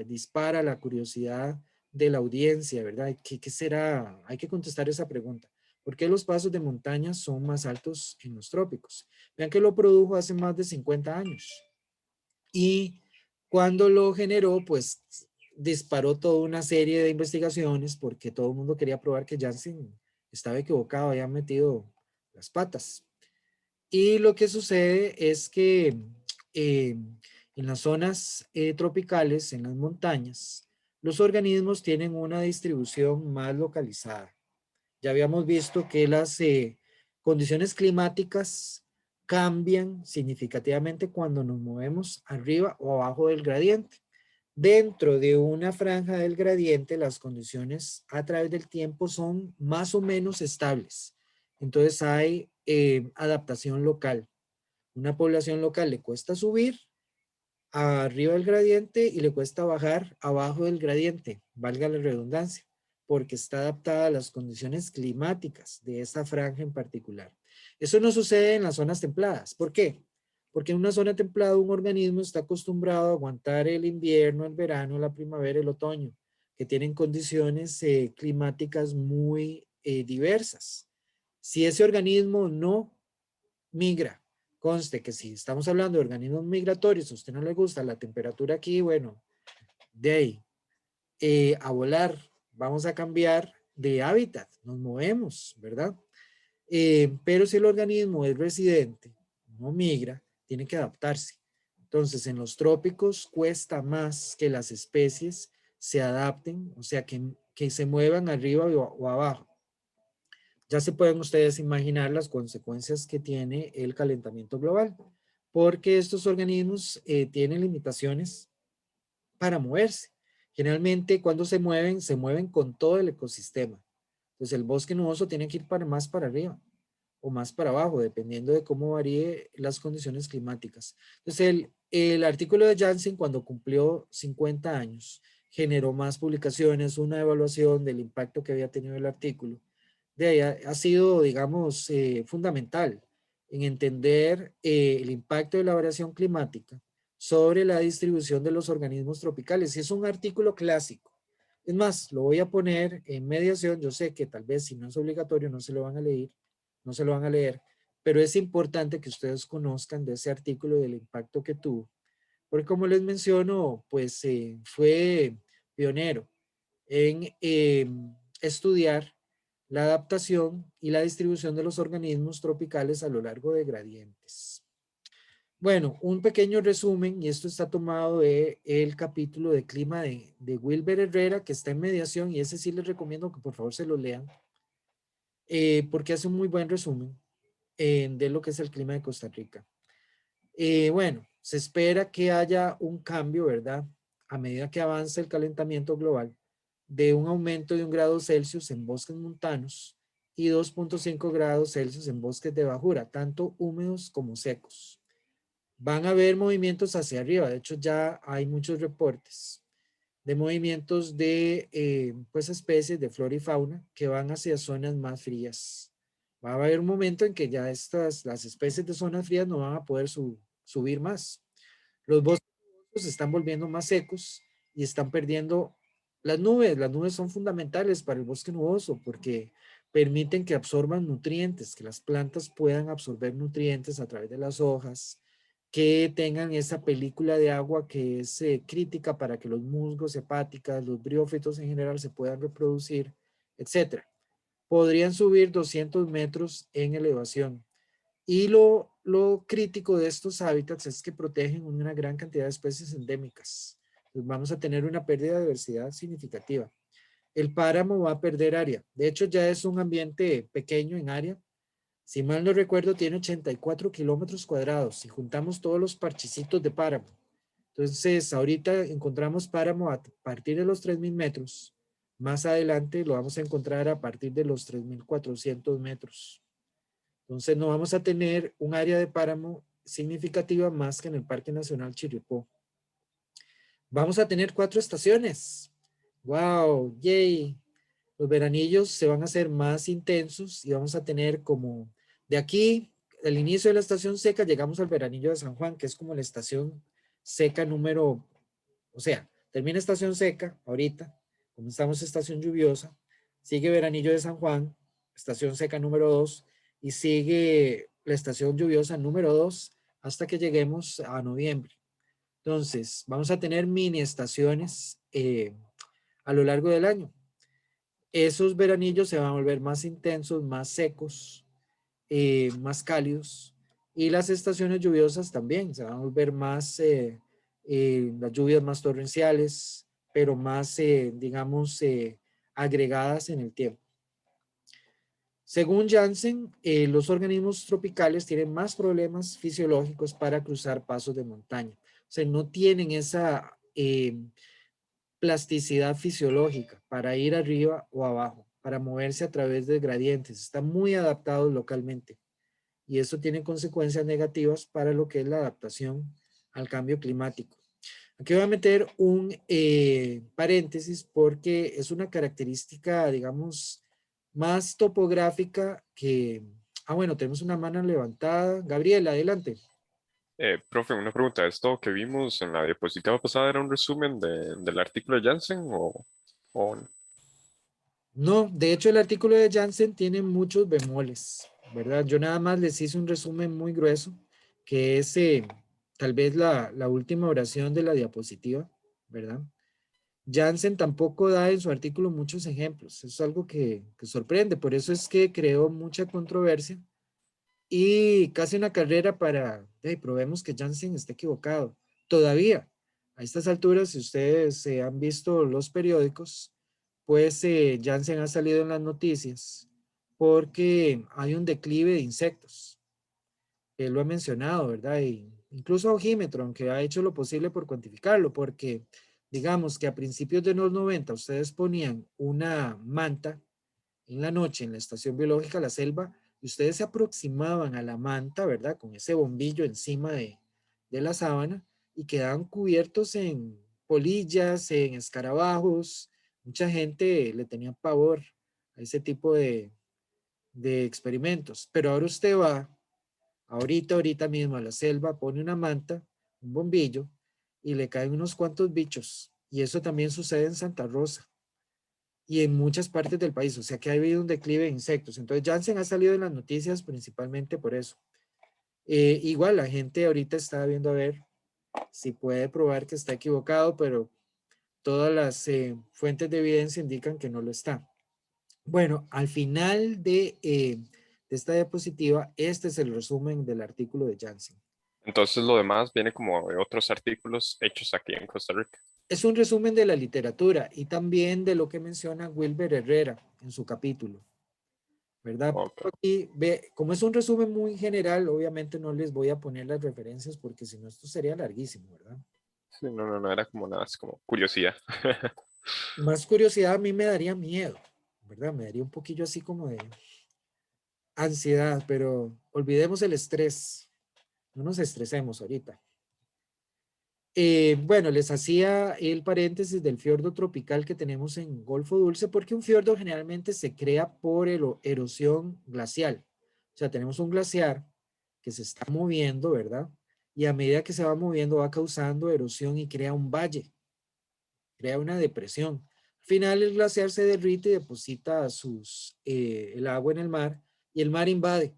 dispara la curiosidad de la audiencia, ¿verdad? ¿Qué será? Hay que contestar esa pregunta. ¿Por qué los pasos de montaña son más altos en los trópicos? Vean que lo produjo hace más de 50 años. Y cuando lo generó, pues disparó toda una serie de investigaciones porque todo el mundo quería probar que Janssen estaba equivocado, había metido las patas. Y lo que sucede es que en las zonas tropicales, en las montañas, los organismos tienen una distribución más localizada. Ya habíamos visto que las condiciones climáticas cambian significativamente cuando nos movemos arriba o abajo del gradiente. Dentro de una franja del gradiente, las condiciones a través del tiempo son más o menos estables. Entonces hay adaptación local. Una población local le cuesta subir arriba del gradiente y le cuesta bajar abajo del gradiente, valga la redundancia, porque está adaptada a las condiciones climáticas de esa franja en particular. Eso no sucede en las zonas templadas. ¿Por qué? Porque en una zona templada un organismo está acostumbrado a aguantar el invierno, el verano, la primavera, el otoño, que tienen condiciones climáticas muy diversas. Si ese organismo no migra, conste que si estamos hablando de organismos migratorios, a usted no le gusta la temperatura aquí, bueno, de ahí a volar, vamos a cambiar de hábitat, nos movemos, ¿verdad? Pero si el organismo es residente, no migra, tiene que adaptarse. Entonces, en los trópicos cuesta más que las especies se adapten, o sea, que se muevan arriba o abajo. ya se pueden ustedes imaginar las consecuencias que tiene el calentamiento global, porque estos organismos tienen limitaciones para moverse. Generalmente cuando se mueven con todo el ecosistema. Entonces el bosque nuboso tiene que ir más para arriba o más para abajo, dependiendo de cómo varíe las condiciones climáticas. Entonces el artículo de Janssen, cuando cumplió 50 años, generó más publicaciones, una evaluación del impacto que había tenido el artículo. De ahí ha sido, digamos, fundamental en entender el impacto de la variación climática sobre la distribución de los organismos tropicales. Y es un artículo clásico. Es más, lo voy a poner en mediación. Yo sé que tal vez si no es obligatorio no se lo van a leer, no se lo van a leer, pero es importante que ustedes conozcan de ese artículo y del impacto que tuvo. Porque como les menciono, pues fue pionero en estudiar la adaptación y la distribución de los organismos tropicales a lo largo de gradientes. Bueno, un pequeño resumen, y esto está tomado del capítulo de clima de Wilber Herrera, que está en mediación, y ese sí les recomiendo que por favor se lo lean, porque hace un muy buen resumen de lo que es el clima de Costa Rica. Bueno, se espera que haya un cambio, ¿verdad? A medida que avanza el calentamiento global, de un aumento de 1 grado Celsius en bosques montanos y 2,5 grados Celsius en bosques de bajura, tanto húmedos como secos. Van a haber movimientos hacia arriba, de hecho ya hay muchos reportes de movimientos de pues especies de flora y fauna que van hacia zonas más frías. Va a haber un momento en que ya las especies de zonas frías no van a poder subir más. Los bosques se están volviendo más secos y están perdiendo las nubes. Las nubes son fundamentales para el bosque nuboso porque permiten que absorban nutrientes, que las plantas puedan absorber nutrientes a través de las hojas, que tengan esa película de agua que es crítica para que los musgos, hepáticas, los briófitos en general se puedan reproducir, etcétera. Podrían subir 200 metros en elevación. Y lo crítico de estos hábitats es que protegen una gran cantidad de especies endémicas. Entonces vamos a tener una pérdida de diversidad significativa. El páramo va a perder área. De hecho, ya es un ambiente pequeño en área. Si mal no recuerdo, tiene 84 kilómetros cuadrados. Si juntamos todos los parchecitos de páramo. Entonces, ahorita encontramos páramo a partir de los 3,000 metros. Más adelante lo vamos a encontrar a partir de los 3,400 metros. Entonces no vamos a tener un área de páramo significativa más que en el Parque Nacional Chirripó. Vamos a tener 4 estaciones. ¡Wow! ¡Yay! Los veranillos se van a hacer más intensos y vamos a tener como de aquí, al inicio de la estación seca, llegamos al veranillo de San Juan, que es como la estación seca número, o sea, termina estación seca ahorita, comenzamos estación lluviosa, sigue veranillo de San Juan, estación seca número 2, y sigue la estación lluviosa número 2 hasta que lleguemos a noviembre. Entonces, vamos a tener mini estaciones a lo largo del año. Esos veranillos se van a volver más intensos, más secos, más cálidos, y las estaciones lluviosas también se van a volver más, las lluvias más torrenciales, pero más, digamos, agregadas en el tiempo. Según Janssen, los organismos tropicales tienen más problemas fisiológicos para cruzar pasos de montaña. O sea, no tienen esa plasticidad fisiológica para ir arriba o abajo, para moverse a través de gradientes. Están muy adaptados localmente y eso tiene consecuencias negativas para lo que es la adaptación al cambio climático. Aquí voy a meter un paréntesis porque es una característica, digamos, más topográfica que... Ah, bueno, tenemos una mano levantada. Gabriela, adelante. Profe, una pregunta. ¿Esto que vimos en la diapositiva pasada era un resumen del artículo de Janssen o No, de hecho el artículo de Janssen tiene muchos bemoles, ¿verdad? Yo nada más les hice un resumen muy grueso, que es tal vez la última oración de la diapositiva, ¿verdad? Janssen tampoco da en su artículo muchos ejemplos, eso es algo que sorprende, por eso es que creó mucha controversia y casi una carrera para, hey, probemos que Janssen está equivocado. Todavía, a estas alturas, si ustedes han visto los periódicos, pues Janssen ha salido en las noticias porque hay un declive de insectos. Él lo ha mencionado, ¿verdad? Y incluso Ojímetro, aunque ha hecho lo posible por cuantificarlo, porque digamos que a principios de los 90 ustedes ponían una manta en la noche en la estación biológica La Selva y ustedes se aproximaban a la manta, ¿verdad? Con ese bombillo encima de la sábana y quedaban cubiertos en polillas, en escarabajos. Mucha gente le tenía pavor a ese tipo de experimentos, pero ahora usted va ahorita mismo a la selva, pone una manta, un bombillo y le caen unos cuantos bichos. Y eso también sucede en Santa Rosa y en muchas partes del país. O sea que ha habido un declive de insectos. Entonces Janssen ha salido en las noticias principalmente por eso. Igual la gente ahorita está viendo a ver si puede probar que está equivocado, pero todas las fuentes de evidencia indican que no lo está. Bueno, al final de esta diapositiva, este es el resumen del artículo de Janssen. Entonces lo demás viene como de otros artículos hechos aquí en Costa Rica. Es un resumen de la literatura y también de lo que menciona Wilber Herrera en su capítulo, ¿verdad? Ok. Aquí ve, como es un resumen muy general, obviamente no les voy a poner las referencias porque si no esto sería larguísimo, ¿verdad? Sí, no era como nada, es como curiosidad. Más curiosidad a mí me daría miedo, ¿verdad? Me daría un poquillo así como de ansiedad, pero olvidemos el estrés, no nos estresemos ahorita. Bueno, les hacía el paréntesis del fiordo tropical que tenemos en Golfo Dulce, porque un fiordo generalmente se crea por erosión glacial. O sea, tenemos un glaciar que se está moviendo, ¿verdad? Y a medida que se va moviendo va causando erosión y crea un valle, crea una depresión. Al final el glaciar se derrite y deposita el agua en el mar y el mar invade.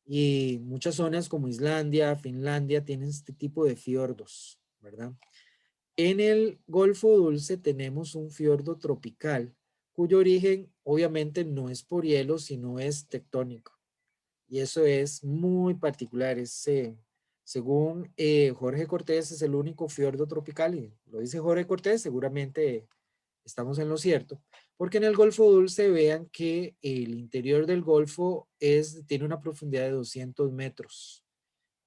Y muchas zonas como Islandia, Finlandia tienen este tipo de fiordos, ¿verdad? En el Golfo Dulce tenemos un fiordo tropical, cuyo origen obviamente no es por hielo, sino es tectónico. Y eso es muy particular. Según Jorge Cortés, es el único fiordo tropical, y lo dice Jorge Cortés, seguramente estamos en lo cierto, porque en el Golfo Dulce vean que el interior del Golfo tiene una profundidad de 200 metros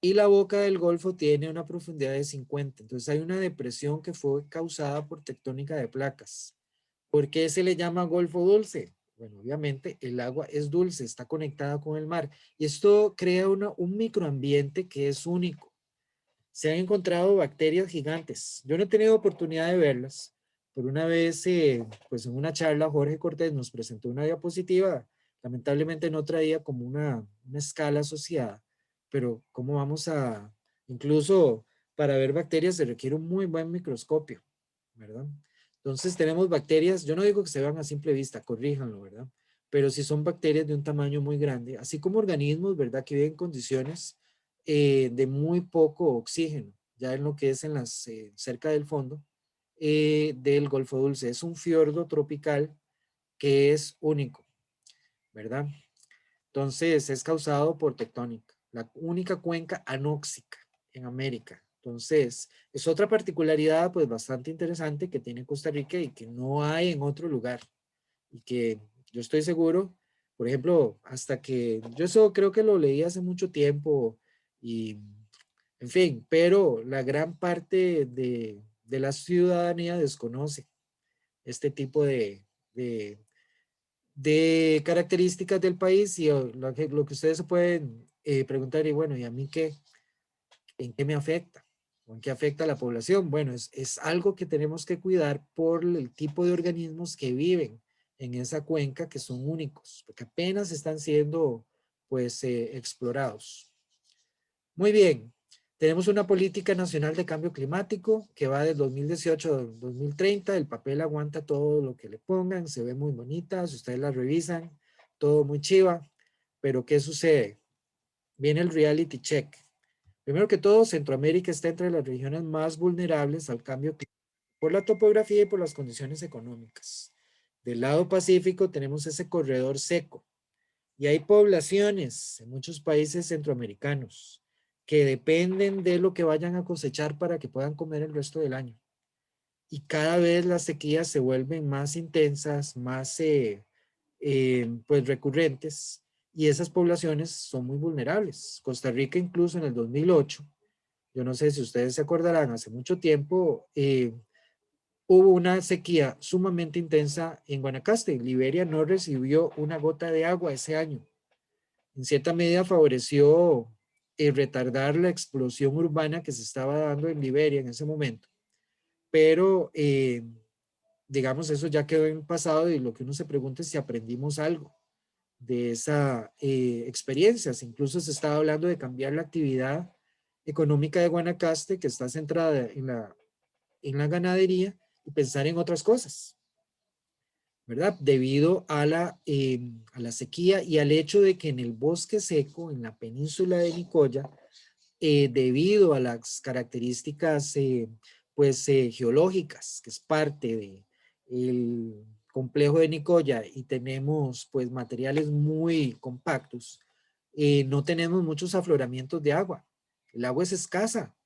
y la boca del Golfo tiene una profundidad de 50. Entonces hay una depresión que fue causada por tectónica de placas. ¿Por qué se le llama Golfo Dulce? Bueno, obviamente el agua es dulce, está conectada con el mar y esto crea un microambiente que es único. Se han encontrado bacterias gigantes. Yo no he tenido oportunidad de verlas, pero una vez, pues en una charla, Jorge Cortés nos presentó una diapositiva. Lamentablemente no traía como una escala asociada, pero ¿cómo vamos a, incluso para ver bacterias se requiere un muy buen microscopio, ¿verdad? Entonces tenemos bacterias, yo no digo que se vean a simple vista, corríjanlo, ¿verdad? Pero si son bacterias de un tamaño muy grande, así como organismos, ¿verdad? Que viven en condiciones de muy poco oxígeno, ya en lo que es cerca del fondo del Golfo Dulce. Es un fiordo tropical que es único, ¿verdad? Entonces es causado por tectónica, la única cuenca anóxica en América. Entonces es otra particularidad pues bastante interesante que tiene Costa Rica y que no hay en otro lugar y que yo estoy seguro, por ejemplo, hasta que yo eso creo que lo leí hace mucho tiempo y en fin, pero la gran parte de la ciudadanía desconoce este tipo de, de características del país y lo que ustedes se pueden preguntar y bueno, ¿y a mí qué? ¿En qué me afecta? ¿O en qué afecta a la población? Bueno, es algo que tenemos que cuidar por el tipo de organismos que viven en esa cuenca que son únicos, porque apenas están siendo pues explorados. Muy bien, tenemos una política nacional de cambio climático que va del 2018 al 2030. El papel aguanta todo lo que le pongan, se ve muy bonita, si ustedes la revisan, todo muy chiva. Pero ¿qué sucede? Viene el reality check. Primero que todo, Centroamérica está entre las regiones más vulnerables al cambio climático por la topografía y por las condiciones económicas. Del lado Pacífico tenemos ese corredor seco y hay poblaciones en muchos países centroamericanos que dependen de lo que vayan a cosechar para que puedan comer el resto del año. Y cada vez las sequías se vuelven más intensas, más pues recurrentes, y esas poblaciones son muy vulnerables. Costa Rica incluso en el 2008, yo no sé si ustedes se acordarán, hace mucho tiempo hubo una sequía sumamente intensa en Guanacaste. Liberia no recibió una gota de agua ese año. En cierta medida favoreció retardar la explosión urbana que se estaba dando en Liberia en ese momento. Pero, digamos, eso ya quedó en el pasado, y lo que uno se pregunta es si aprendimos algo de esa experiencia. Incluso se estaba hablando de cambiar la actividad económica de Guanacaste, que está centrada en la ganadería, y pensar en otras cosas, ¿verdad? Debido a la sequía y al hecho de que en el bosque seco, en la península de Nicoya, debido a las características pues, geológicas, que es parte del complejo de Nicoya, y tenemos pues materiales muy compactos, no tenemos muchos afloramientos de agua. El agua es escasa.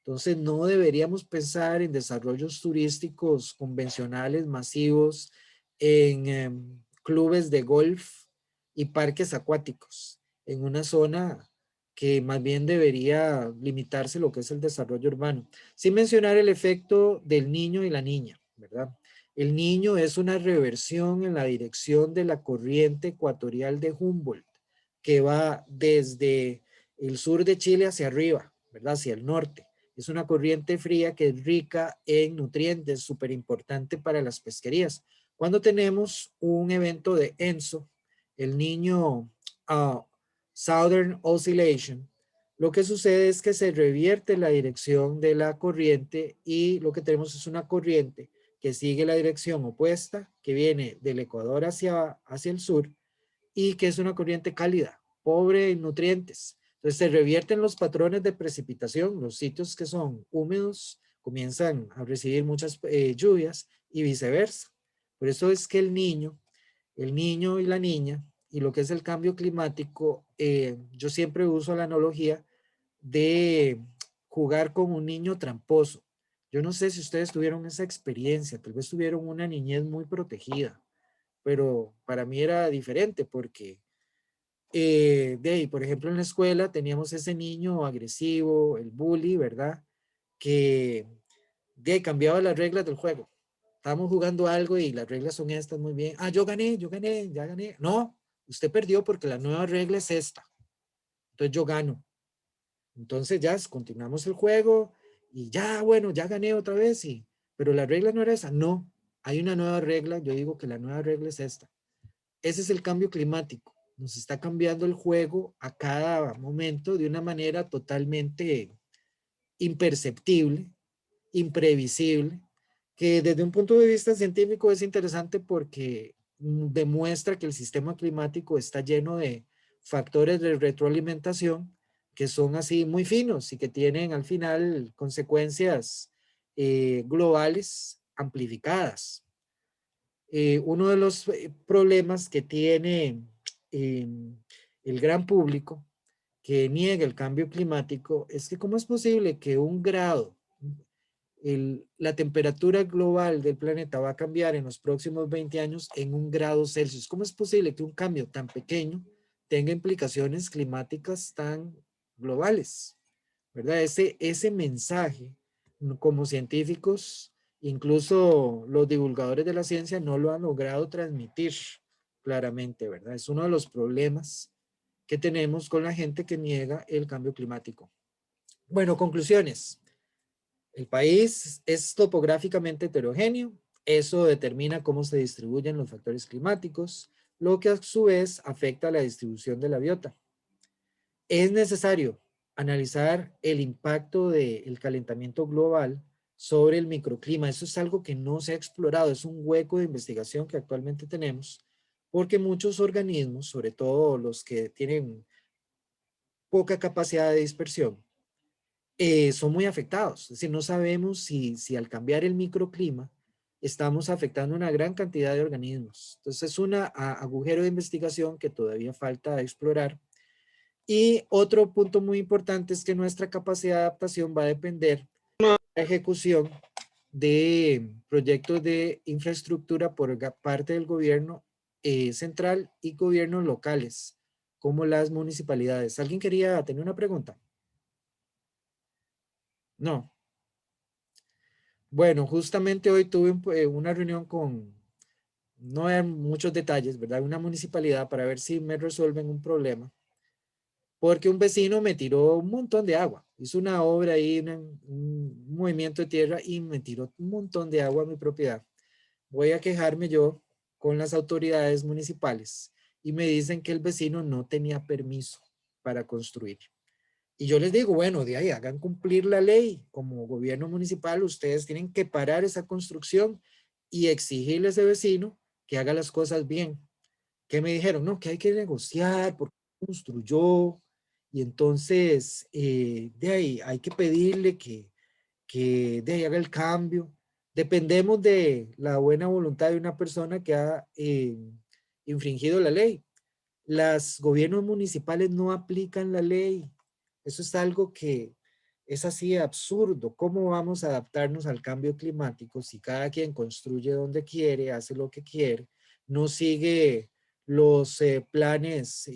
Entonces no deberíamos pensar en desarrollos turísticos convencionales masivos, en clubes de golf y parques acuáticos, en una zona que más bien debería limitarse lo que es el desarrollo urbano. Sin mencionar el efecto del niño y la niña, ¿verdad? El niño es una reversión en la dirección de la corriente ecuatorial de Humboldt, que va desde el sur de Chile hacia arriba, ¿verdad? Hacia el norte. Es una corriente fría que es rica en nutrientes, súper importante para las pesquerías. Cuando tenemos un evento de ENSO, el niño Southern Oscillation, lo que sucede es que se revierte la dirección de la corriente, y lo que tenemos es una corriente que sigue la dirección opuesta, que viene del Ecuador hacia el sur, y que es una corriente cálida, pobre en nutrientes. Entonces se revierten los patrones de precipitación, los sitios que son húmedos comienzan a recibir muchas lluvias, y viceversa. Por eso es que el niño y la niña, y lo que es el cambio climático, yo siempre uso la analogía de jugar con un niño tramposo. Yo no sé si ustedes tuvieron esa experiencia, tal vez tuvieron una niñez muy protegida, pero para mí era diferente porque, por ejemplo, en la escuela teníamos ese niño agresivo, el bully, ¿verdad? Que cambiaba las reglas del juego. Estábamos jugando algo y las reglas son estas, muy bien. Ah, yo gané, ya gané. No, usted perdió porque la nueva regla es esta. Entonces yo gano. Entonces ya continuamos el juego y ya, bueno, ya gané otra vez, pero la regla no era esa. No, hay una nueva regla. Yo digo que la nueva regla es esta. Ese es el cambio climático. Nos está cambiando el juego a cada momento de una manera totalmente imperceptible, imprevisible, que desde un punto de vista científico es interesante porque demuestra que el sistema climático está lleno de factores de retroalimentación que son así muy finos y que tienen al final consecuencias globales amplificadas. Uno de los problemas que tiene eh, el gran público que niega el cambio climático es que cómo es posible que un grado, la temperatura global del planeta va a cambiar en los próximos 20 años en 1 grado Celsius. ¿Cómo es posible que un cambio tan pequeño tenga implicaciones climáticas tan globales? ¿Verdad? Ese mensaje, como científicos, incluso los divulgadores de la ciencia no lo han logrado transmitir claramente, ¿verdad? Es uno de los problemas que tenemos con la gente que niega el cambio climático. Bueno, conclusiones. El país es topográficamente heterogéneo. Eso determina cómo se distribuyen los factores climáticos, lo que a su vez afecta a la distribución de la biota. Es necesario analizar el impacto del calentamiento global sobre el microclima. Eso es algo que no se ha explorado, es un hueco de investigación que actualmente tenemos, porque muchos organismos, sobre todo los que tienen poca capacidad de dispersión, son muy afectados. Es decir, no sabemos si al cambiar el microclima estamos afectando una gran cantidad de organismos. Entonces es un agujero de investigación que todavía falta explorar. Y otro punto muy importante es que nuestra capacidad de adaptación va a depender de la ejecución de proyectos de infraestructura por parte del gobierno central y gobiernos locales, como las municipalidades. ¿Alguien quería tener una pregunta? No. Bueno, justamente hoy tuve una reunión con, no hay muchos detalles, ¿verdad? Una municipalidad para ver si me resuelven un problema, porque un vecino me tiró un montón de agua. Hizo una obra ahí, un movimiento de tierra y me tiró un montón de agua a mi propiedad. Voy a quejarme yo con las autoridades municipales y me dicen que el vecino no tenía permiso para construir. Y yo les digo, bueno, de ahí hagan cumplir la ley. Como gobierno municipal, ustedes tienen que parar esa construcción y exigirle a ese vecino que haga las cosas bien. ¿Qué me dijeron? No, que hay que negociar porque construyó. Y entonces, de ahí hay que pedirle que de ahí haga el cambio. Dependemos de la buena voluntad de una persona que ha infringido la ley. Los gobiernos municipales no aplican la ley. Eso es algo que es así absurdo. ¿Cómo vamos a adaptarnos al cambio climático si cada quien construye donde quiere, hace lo que quiere, no sigue los planes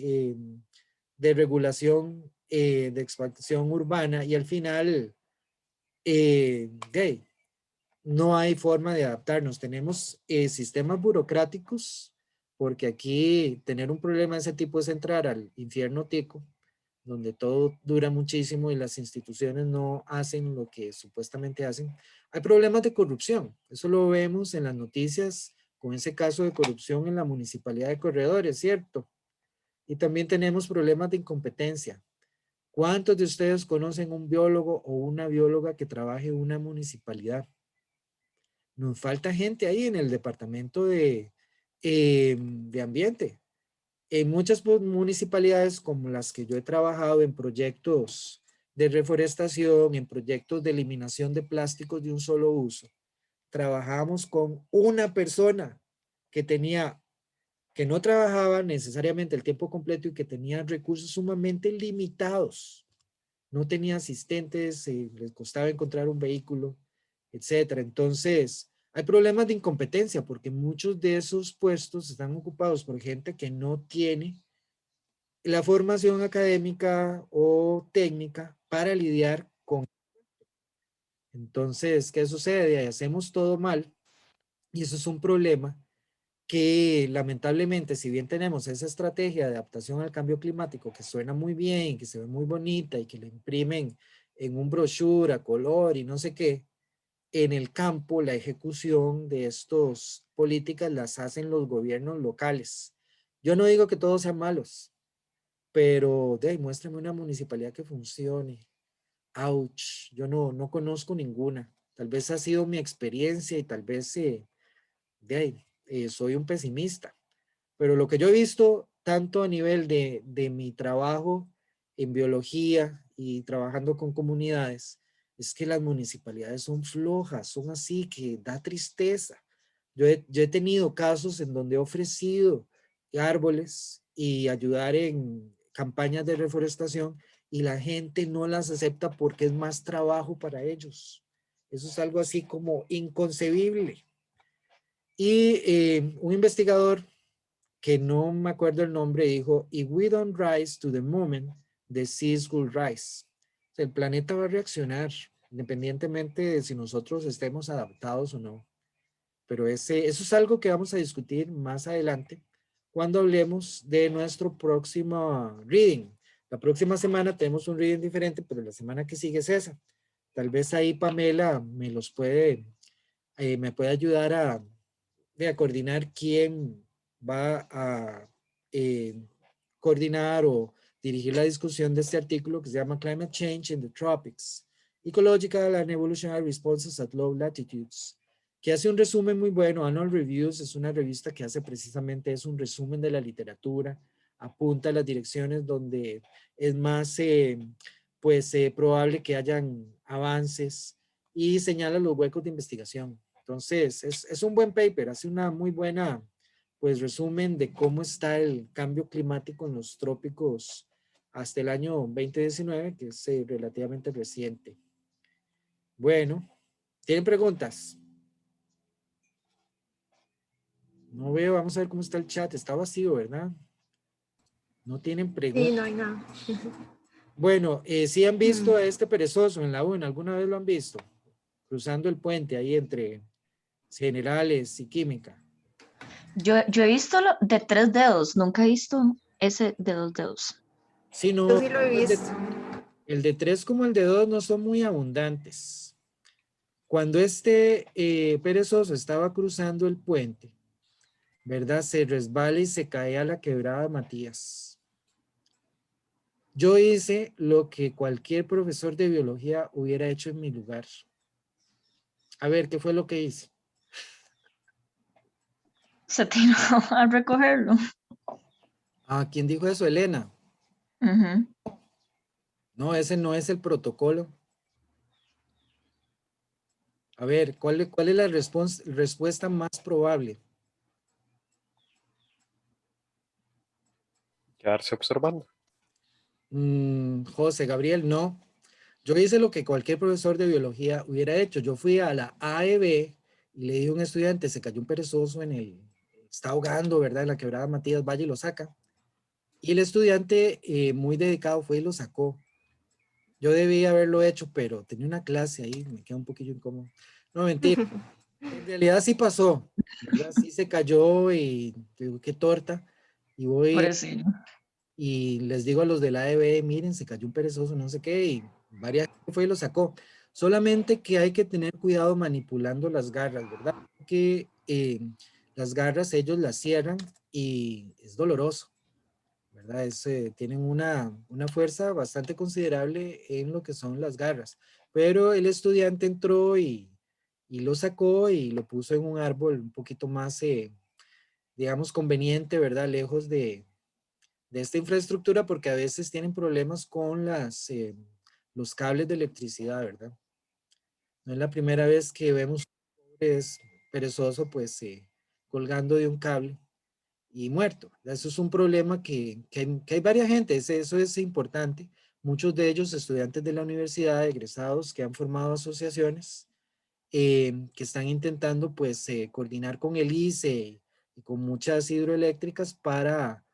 de regulación de expansión urbana y al final gay? No hay forma de adaptarnos. Tenemos sistemas burocráticos, porque aquí tener un problema de ese tipo es entrar al infierno tico, donde todo dura muchísimo y las instituciones no hacen lo que supuestamente hacen. Hay problemas de corrupción. Eso lo vemos en las noticias con ese caso de corrupción en la Municipalidad de Corredores, ¿cierto? Y también tenemos problemas de incompetencia. ¿Cuántos de ustedes conocen un biólogo o una bióloga que trabaje en una municipalidad? Nos falta gente ahí en el departamento de ambiente. En muchas municipalidades como las que yo he trabajado en proyectos de reforestación, en proyectos de eliminación de plásticos de un solo uso, trabajamos con una persona que tenía, que no trabajaba necesariamente el tiempo completo y que tenía recursos sumamente limitados. No tenía asistentes, les costaba encontrar un vehículo, etcétera. Entonces, hay problemas de incompetencia porque muchos de esos puestos están ocupados por gente que no tiene la formación académica o técnica para lidiar con. Entonces, ¿qué sucede? Hacemos todo mal y eso es un problema que lamentablemente, si bien tenemos esa estrategia de adaptación al cambio climático que suena muy bien, que se ve muy bonita y que le imprimen en un brochure a color y no sé qué, en el campo la ejecución de estas políticas las hacen los gobiernos locales. Yo no digo que todos sean malos, pero muéstrame una municipalidad que funcione. Ouch, yo no conozco ninguna. Tal vez ha sido mi experiencia y tal vez soy un pesimista. Pero lo que yo he visto, tanto a nivel de mi trabajo en biología y trabajando con comunidades, es que las municipalidades son flojas, son así que da tristeza. Yo he tenido casos en donde he ofrecido árboles y ayudar en campañas de reforestación y la gente no las acepta porque es más trabajo para ellos. Eso es algo así como inconcebible. Y un investigador que no me acuerdo el nombre, dijo, if we don't rise to the moment, the seas will rise. O sea, el planeta va a reaccionar independientemente de si nosotros estemos adaptados o no. Pero eso es algo que vamos a discutir más adelante cuando hablemos de nuestro próximo reading. La próxima semana tenemos un reading diferente, pero la semana que sigue es esa. Tal vez ahí Pamela me puede ayudar a coordinar quién va a coordinar o dirigir la discusión de este artículo que se llama Climate Change in the Tropics, Ecological and Evolutionary Responses at Low Latitudes, que hace un resumen muy bueno. Annual Reviews es una revista que hace precisamente es un resumen de la literatura, apunta a las direcciones donde es más probable que hayan avances y señala los huecos de investigación. Entonces, es un buen paper, hace una muy buena, pues, resumen de cómo está el cambio climático en los trópicos hasta el año 2019, que es relativamente reciente. Bueno, ¿tienen preguntas? No veo, vamos a ver cómo está el chat. Está vacío, ¿verdad? No tienen Sí, preguntas. no hay nada. Bueno, ¿sí han visto a Mm. este perezoso en la UN? ¿Alguna vez lo han visto? Cruzando el puente ahí entre generales y química. Yo he visto lo de 3 dedos, nunca he visto ese de 2 dedos. Sí, Yo no, sí lo he visto. el de 3 como el de 2 no son muy abundantes. Cuando este perezoso estaba cruzando el puente, ¿verdad? Se resbala y se cae a la quebrada Matías. Yo hice lo que cualquier profesor de biología hubiera hecho en mi lugar. A ver, ¿qué fue lo que hice? Se tiró a recogerlo. Ah, ¿quién dijo eso? Elena. Ujú. No, ese no es el protocolo. A ver, ¿cuál es la respuesta más probable? Quedarse observando. José Gabriel, no. Yo hice lo que cualquier profesor de biología hubiera hecho. Yo fui a la AEB y le dije a un estudiante, se cayó un perezoso está ahogando, ¿verdad? En la quebrada Matías, vaya y lo saca. Y el estudiante muy dedicado fue y lo sacó. Yo debía haberlo hecho, pero tenía una clase ahí, me queda un poquillo incómodo. No, mentira. En realidad sí pasó, ¿verdad? Sí se cayó y digo, qué torta. Y Por voy eso. y les digo a los de la AEB, miren, se cayó un perezoso, no sé qué, y varias gente fue y lo sacó. Solamente que hay que tener cuidado manipulando las garras, ¿verdad? Porque las garras ellos las cierran y es doloroso, ¿verdad? Tienen una fuerza bastante considerable en lo que son las garras. Pero el estudiante entró y lo sacó y lo puso en un árbol un poquito más, digamos, conveniente, ¿verdad? Lejos de esta infraestructura porque a veces tienen problemas con los cables de electricidad, ¿verdad? No es la primera vez que vemos un perezoso pues colgando de un cable y muerto. Eso es un problema que hay varias gente, eso es importante. Muchos de ellos estudiantes de la universidad, egresados que han formado asociaciones que están intentando pues coordinar con el ICE y con muchas hidroeléctricas para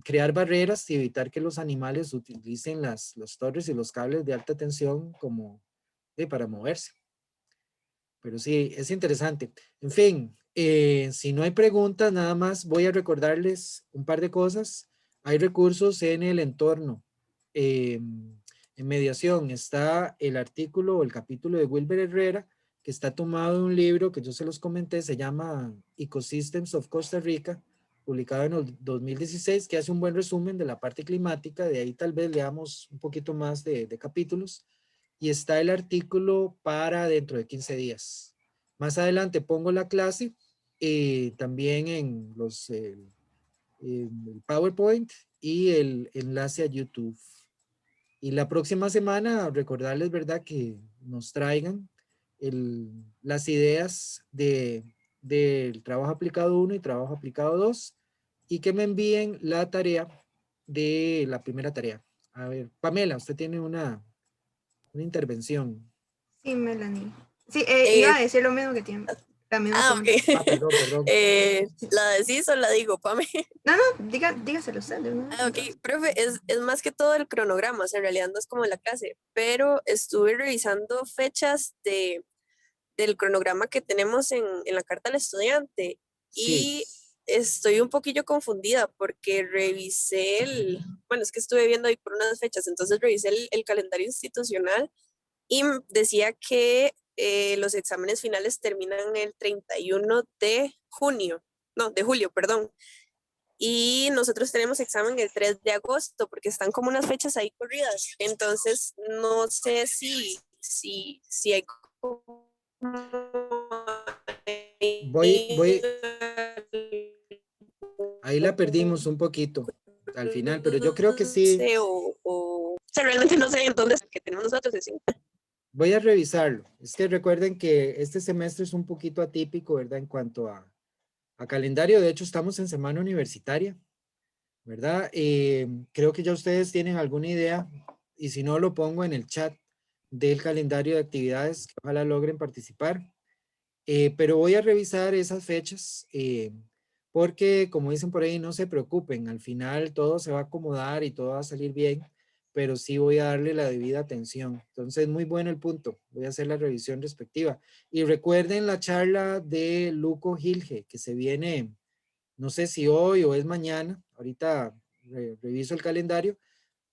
crear barreras y evitar que los animales utilicen las torres y los cables de alta tensión como para moverse. Pero sí, es interesante. En fin, si no hay preguntas, nada más voy a recordarles un par de cosas. Hay recursos en el entorno. En mediación está el artículo o el capítulo de Wilber Herrera, que está tomado de un libro que yo se los comenté, se llama Ecosystems of Costa Rica, publicado en el 2016, que hace un buen resumen de la parte climática. De ahí tal vez leamos un poquito más de capítulos y está el artículo para dentro de 15 días. Más adelante pongo la clase también en el PowerPoint y el enlace a YouTube. Y la próxima semana recordarles, ¿verdad? Que nos traigan las ideas del trabajo aplicado 1 y trabajo aplicado 2 y que me envíen la tarea de la primera tarea. A ver, Pamela, usted tiene una intervención. Sí, Melanie. Sí, Eh, iba a decir lo mismo que tiene. La misma ok. pregunta. Ah, perdón, perdón. ¿La decís o la digo, Pame? No, no, dígaselo usted. Ok, profe, es más que todo el cronograma, o sea, en realidad no es como la clase, pero estuve revisando fechas del cronograma que tenemos en la carta al estudiante Sí. y estoy un poquillo confundida porque revisé bueno, es que estuve viendo ahí por unas fechas, entonces revisé el calendario institucional y decía que los exámenes finales terminan el 31 de junio, no, de julio, perdón. Y nosotros tenemos examen el 3 de agosto porque están como unas fechas ahí corridas. Entonces, no sé si hay como Voy, ahí la perdimos un poquito al final, pero yo creo que sí. sé, o sea, realmente no sé entonces que tenemos nosotros. Voy a revisarlo. Es que recuerden que este semestre es un poquito atípico, ¿verdad? En cuanto a calendario. De hecho, estamos en semana universitaria, ¿verdad? Creo que ya ustedes tienen alguna idea y si no, lo pongo en el chat del calendario de actividades que ojalá logren participar. Pero voy a revisar esas fechas porque, como dicen por ahí, no se preocupen, al final todo se va a acomodar y todo va a salir bien, pero sí voy a darle la debida atención. Entonces, muy bueno el punto. Voy a hacer la revisión respectiva. Y recuerden la charla de Luco Gilge, que se viene, no sé si hoy o es mañana. Ahorita reviso el calendario.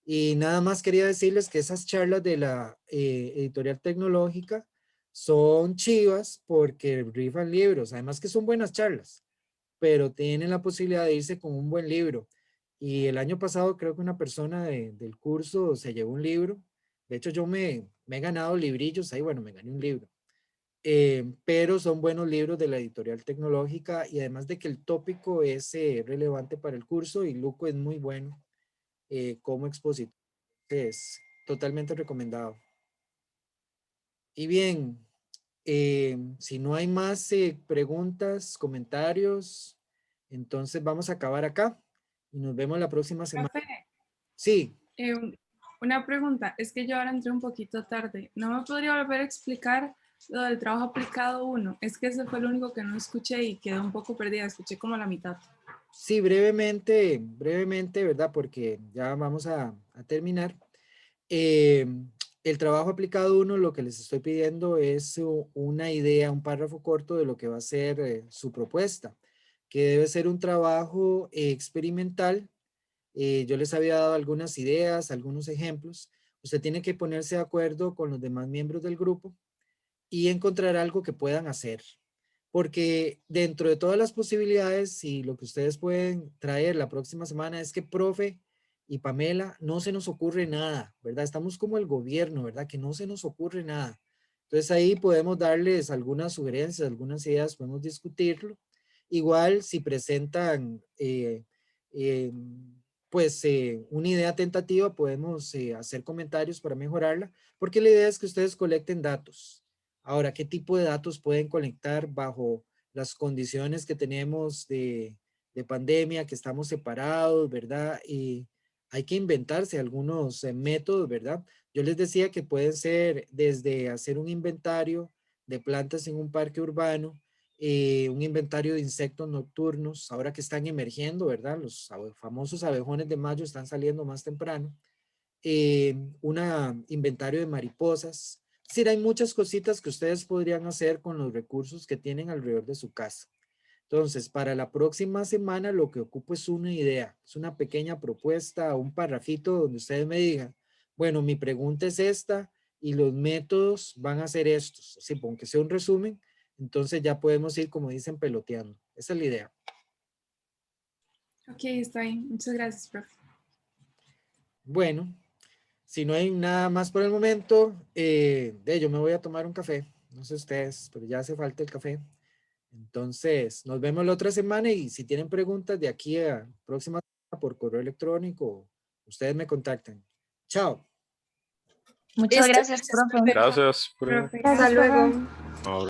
Y nada más quería decirles que esas charlas de la editorial tecnológica son chivas porque rifan libros. Además que son buenas charlas, pero tienen la posibilidad de irse con un buen libro. Y el año pasado creo que una persona del curso se llevó un libro. De hecho, yo me he ganado librillos. Ahí, bueno, me gané un libro. Pero son buenos libros de la editorial tecnológica y además de que el tópico es relevante para el curso y Luco es muy bueno como expositor. Es totalmente recomendado. Y bien, si no hay más preguntas, comentarios, entonces vamos a acabar acá y nos vemos la próxima semana. Profe, Sí, una pregunta, es que yo ahora entré un poquito tarde. ¿No me podría volver a explicar lo del trabajo aplicado 1? Es que ese fue el único que no escuché y quedé un poco perdida, escuché como la mitad. sí, brevemente, ¿verdad? Porque ya vamos a terminar. El trabajo aplicado 1, lo que les estoy pidiendo es una idea, un párrafo corto de lo que va a ser su propuesta, que debe ser un trabajo experimental. Yo les había dado algunas ideas, algunos ejemplos. Usted tiene que ponerse de acuerdo con los demás miembros del grupo y encontrar algo que puedan hacer. Porque dentro de todas las posibilidades y lo que ustedes pueden traer la próxima semana es que, profe y Pamela, no se nos ocurre nada, ¿verdad? Estamos como el gobierno, ¿verdad? Que no se nos ocurre nada. Entonces ahí podemos darles algunas sugerencias, algunas ideas, podemos discutirlo. Igual si presentan eh, pues una idea tentativa, podemos hacer comentarios para mejorarla, porque la idea es que ustedes colecten datos. Ahora, ¿qué tipo de datos pueden conectar bajo las condiciones que tenemos de pandemia, que estamos separados, ¿verdad? Y hay que inventarse algunos métodos, ¿verdad? Yo les decía que pueden ser desde hacer un inventario de plantas en un parque urbano, un inventario de insectos nocturnos, ahora que están emergiendo, ¿verdad? Los famosos abejones de mayo están saliendo más temprano. Un inventario de mariposas. Es decir, hay muchas cositas que ustedes podrían hacer con los recursos que tienen alrededor de su casa. Entonces, para la próxima semana lo que ocupo es una idea, es una pequeña propuesta, un parrafito donde ustedes me digan, bueno, mi pregunta es esta y los métodos van a ser estos. Así, aunque sea un resumen, entonces ya podemos ir, como dicen, peloteando. Esa es la idea. Ok, está bien. Muchas gracias, profe. Bueno, si no hay nada más por el momento, yo me voy a tomar un café. No sé ustedes, pero ya hace falta el café. Entonces, nos vemos la otra semana y si tienen preguntas de aquí a próxima semana por correo electrónico, ustedes me contactan. Chao. Muchas Listo, gracias, profe. Gracias. Profe, Hasta gracias. luego. Ahora.